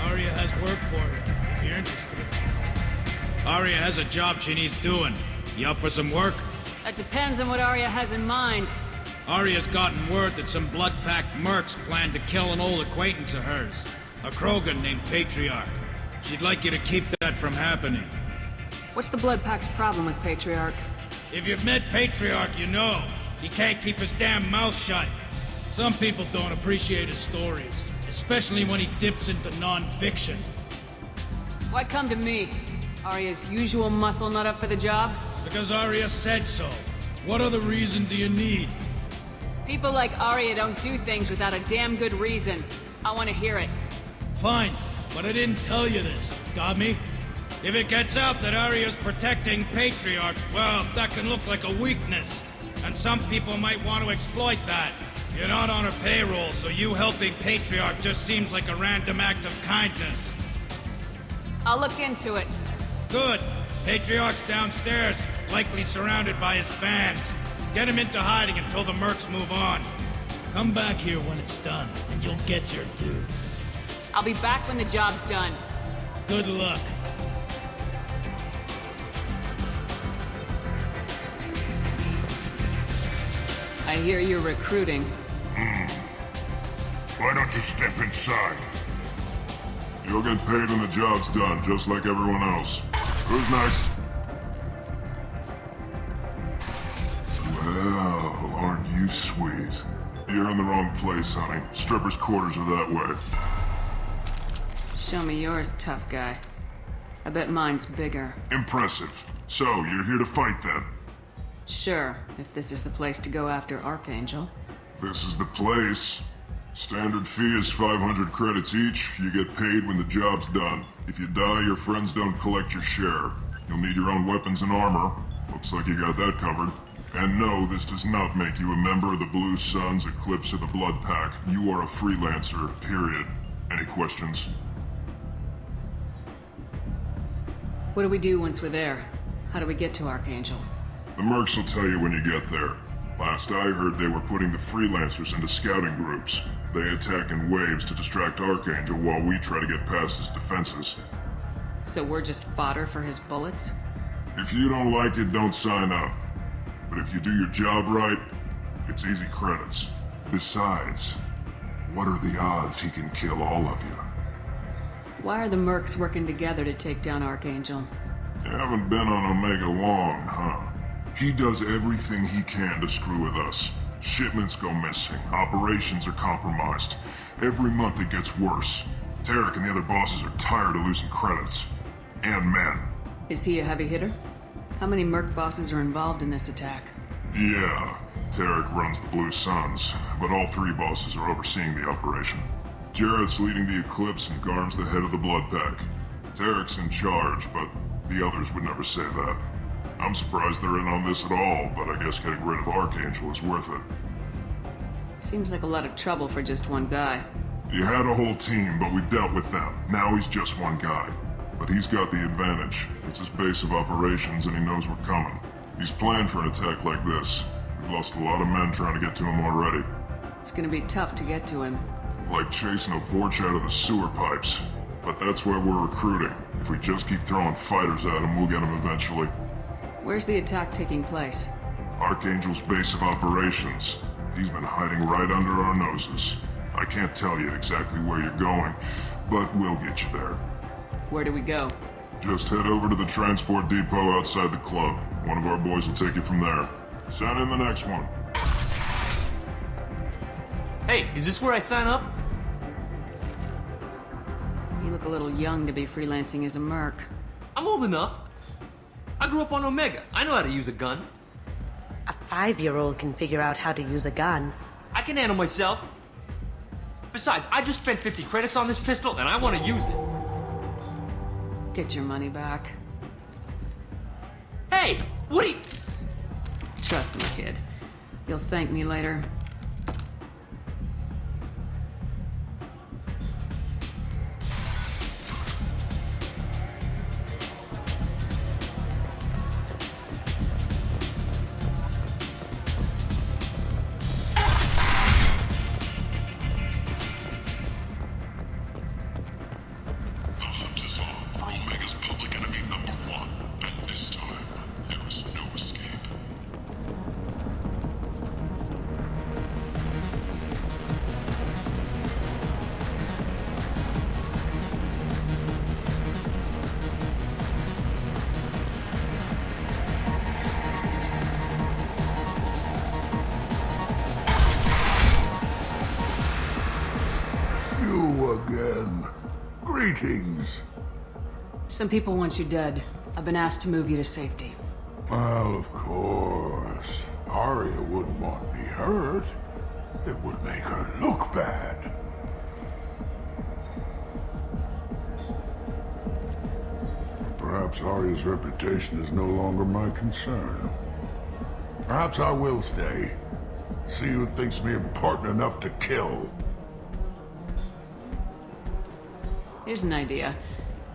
Arya has work for you, if you're interested. Arya has a job she needs doing. You up for some work? That depends on what Arya has in mind. Arya's gotten word that some blood-packed mercs plan to kill an old acquaintance of hers, a Krogan named Patriarch. She'd like you to keep that from happening. What's the Blood Pack's problem with Patriarch? If you've met Patriarch, you know. He can't keep his damn mouth shut. Some people don't appreciate his stories, especially when he dips into non-fiction. Why come to me? Arya's usual muscle not up for the job? Because Arya said so. What other reason do you need? People like Arya don't do things without a damn good reason. I want to hear it. Fine, but I didn't tell you this. Got me? If it gets out that Arya's protecting Patriarch, well, that can look like a weakness. And some people might want to exploit that. You're not on her payroll, so you helping Patriarch just seems like a random act of kindness. I'll look into it. Good. Patriarch's downstairs, likely surrounded by his fans. Get him into hiding until the mercs move on. Come back here when it's done, and you'll get your due. I'll be back when the job's done. Good luck. I hear you're recruiting. Why don't you step inside? You'll get paid when the job's done, just like everyone else. Who's next? Well, aren't you sweet? You're in the wrong place, honey. Strippers' quarters are that way. Show me yours, tough guy. I bet mine's bigger. Impressive. So, you're here to fight then? Sure, if this is the place to go after Archangel. This is the place. Standard fee is 500 credits each. You get paid when the job's done. If you die, your friends don't collect your share. You'll need your own weapons and armor. Looks like you got that covered. And no, this does not make you a member of the Blue Suns, Eclipse, or the Blood Pack. You are a freelancer, period. Any questions? What do we do once we're there? How do we get to Archangel? The mercs will tell you when you get there. Last I heard, they were putting the freelancers into scouting groups. They attack in waves to distract Archangel while we try to get past his defenses. So we're just fodder for his bullets? If you don't like it, don't sign up. But if you do your job right, it's easy credits. Besides, what are the odds he can kill all of you? Why are the mercs working together to take down Archangel? You haven't been on Omega long, huh? He does everything he can to screw with us. Shipments go missing, operations are compromised. Every month it gets worse. Tarek and the other bosses are tired of losing credits. And men. Is he a heavy hitter? How many merc bosses are involved in this attack? Yeah, Tarek runs the Blue Suns, but all three bosses are overseeing the operation. Jarrett's leading the Eclipse and Garm's the head of the Blood Pack. Tarek's in charge, but the others would never say that. I'm surprised they're in on this at all, but I guess getting rid of Archangel is worth it. Seems like a lot of trouble for just one guy. You had a whole team, but we've dealt with them. Now he's just one guy. But he's got the advantage. It's his base of operations and he knows we're coming. He's planned for an attack like this. We've lost a lot of men trying to get to him already. It's gonna be tough to get to him. Like chasing a Vorch out of the sewer pipes. But that's why we're recruiting. If we just keep throwing fighters at him, we'll get him eventually. Where's the attack taking place? Archangel's base of operations. He's been hiding right under our noses. I can't tell you exactly where you're going, but we'll get you there. Where do we go? Just head over to the transport depot outside the club. One of our boys will take you from there. Send in the next one. Hey, is this where I sign up? You look a little young to be freelancing as a merc. I'm old enough. I grew up on Omega. I know how to use a gun. A 5-year-old can figure out how to use a gun. I can handle myself. Besides, I just spent 50 credits on this pistol and I want to use it. Get your money back. Hey, what are you... Trust me, kid. You'll thank me later. Again. Greetings. Some people want you dead. I've been asked to move you to safety. Well, of course. Arya wouldn't want me hurt. It would make her look bad. Perhaps Arya's reputation is no longer my concern. Perhaps I will stay. See who thinks me important enough to kill. Here's an idea.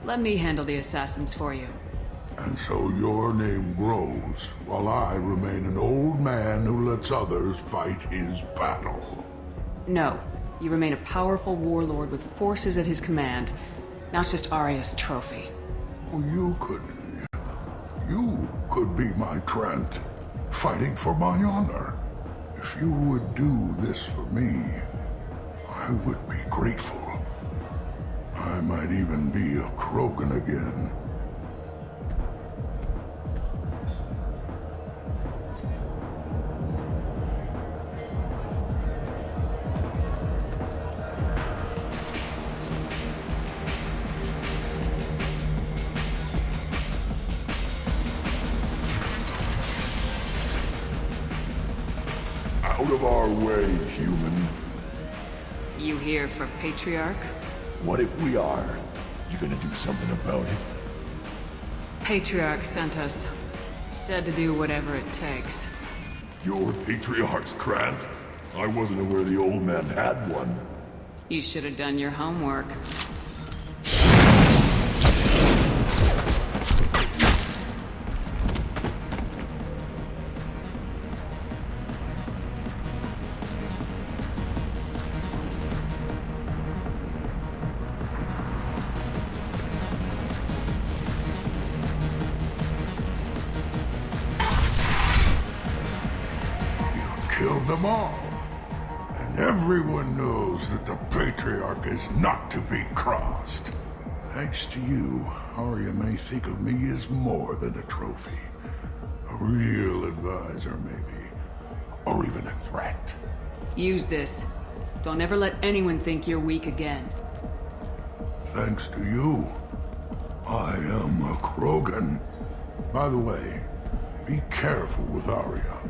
Let me handle the assassins for you. And so your name grows, while I remain an old man who lets others fight his battle. No. You remain a powerful warlord with forces at his command. Now it's just Arya's trophy. Well, you could be my Trent, fighting for my honor. If you would do this for me, I would be grateful. I might even be a Krogan again. of our way, human. You here for Patriarch? What if we are? You gonna do something about it? Patriarch sent us. Said to do whatever it takes. Your Patriarch's Grant? I wasn't aware the old man had one. You should have done your homework. Killed them all. And everyone knows that the Patriarch is not to be crossed. Thanks to you, Arya may think of me as more than a trophy. A real advisor, maybe. Or even a threat. Use this. Don't ever let anyone think you're weak again. Thanks to you, I am a Krogan. By the way, be careful with Arya.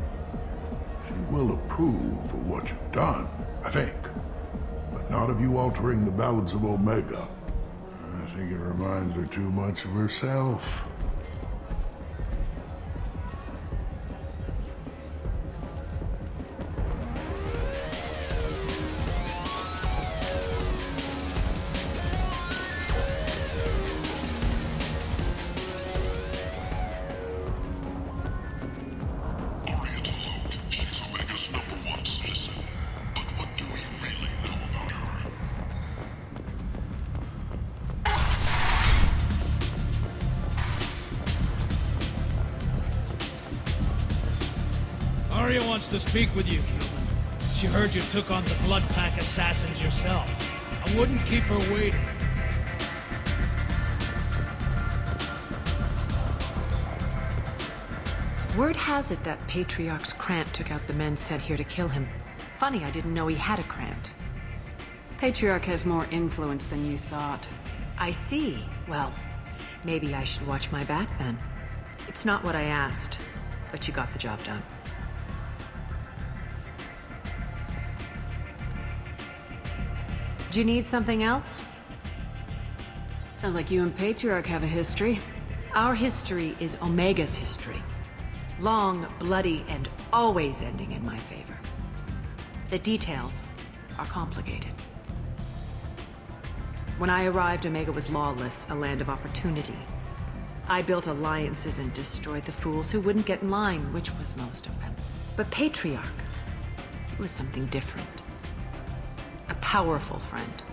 She will approve of what you've done, I think. But not of you altering the balance of Omega. I think it reminds her too much of herself. Arya wants to speak with you, human. She heard you took on the Blood Pack assassins yourself. I wouldn't keep her waiting. Word has it that Patriarch's Krant took out the men sent here to kill him. Funny, I didn't know he had a Krant. Patriarch has more influence than you thought. I see. Well, maybe I should watch my back then. It's not what I asked, but you got the job done. Do you need something else? Sounds like you and Patriarch have a history. Our history is Omega's history. Long, bloody, and always ending in my favor. The details are complicated. When I arrived, Omega was lawless, a land of opportunity. I built alliances and destroyed the fools who wouldn't get in line, which was most of them. But Patriarch, it was something different. A powerful friend.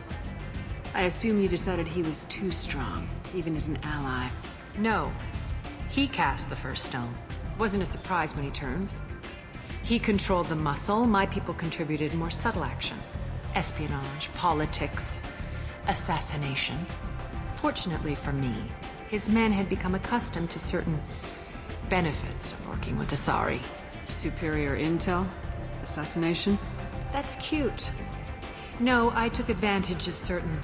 I assume you decided he was too strong, even as an ally. No. He cast the first stone. Wasn't a surprise when he turned. He controlled the muscle, my people contributed more subtle action. Espionage, politics, assassination. Fortunately for me, his men had become accustomed to certain benefits of working with Asari. Superior intel? Assassination? That's cute. No, I took advantage of certain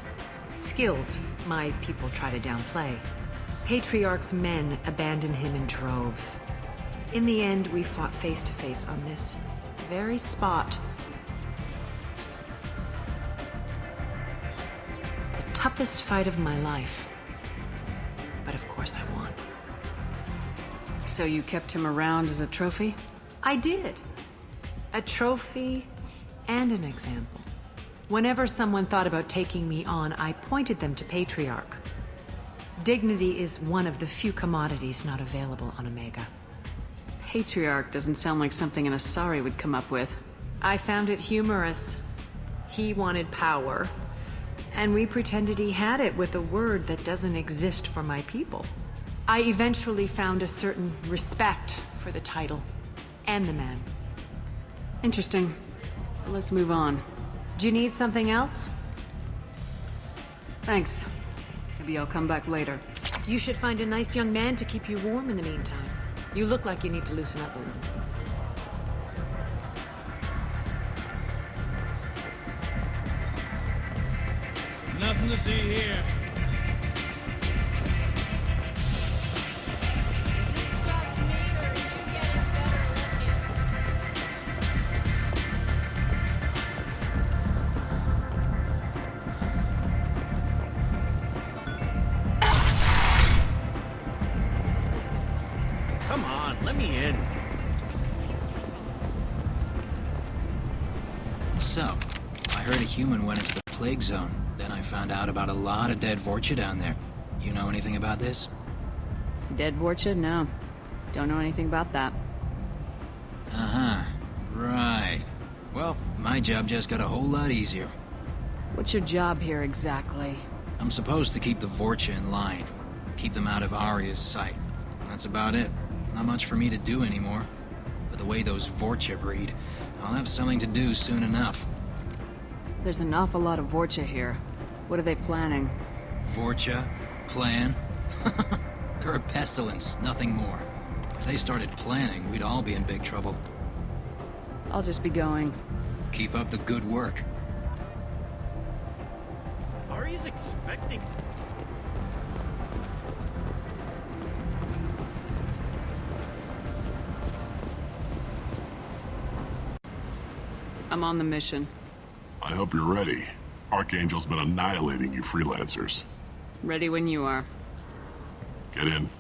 skills my people try to downplay. Patriarch's men abandoned him in droves. In the end, we fought face to face on this very spot. The toughest fight of my life. But of course I won. So you kept him around as a trophy? I did. A trophy and an example. Whenever someone thought about taking me on, I pointed them to Patriarch. Dignity is one of the few commodities not available on Omega. Patriarch doesn't sound like something an Asari would come up with. I found it humorous. He wanted power, and we pretended he had it with a word that doesn't exist for my people. I eventually found a certain respect for the title and the man. Interesting. Let's move on. Do you need something else? Thanks. Maybe I'll come back later. You should find a nice young man to keep you warm in the meantime. You look like you need to loosen up a little. Nothing to see here. So, I heard a human went into the plague zone. Then I found out about a lot of dead Vorcha down there. You know anything about this? Dead Vorcha? No. Don't know anything about that. Uh-huh. Right. Well, my job just got a whole lot easier. What's your job here exactly? I'm supposed to keep the Vorcha in line. Keep them out of Arya's sight. That's about it. Not much for me to do anymore. But the way those Vorcha breed, I'll have something to do soon enough. There's an awful lot of Vorcha here. What are they planning? Vorcha? Plan? They're a pestilence, nothing more. If they started planning, we'd all be in big trouble. I'll just be going. Keep up the good work. Ari's expecting... I'm on the mission. I hope you're ready. Archangel's been annihilating you freelancers. Ready when you are. Get in.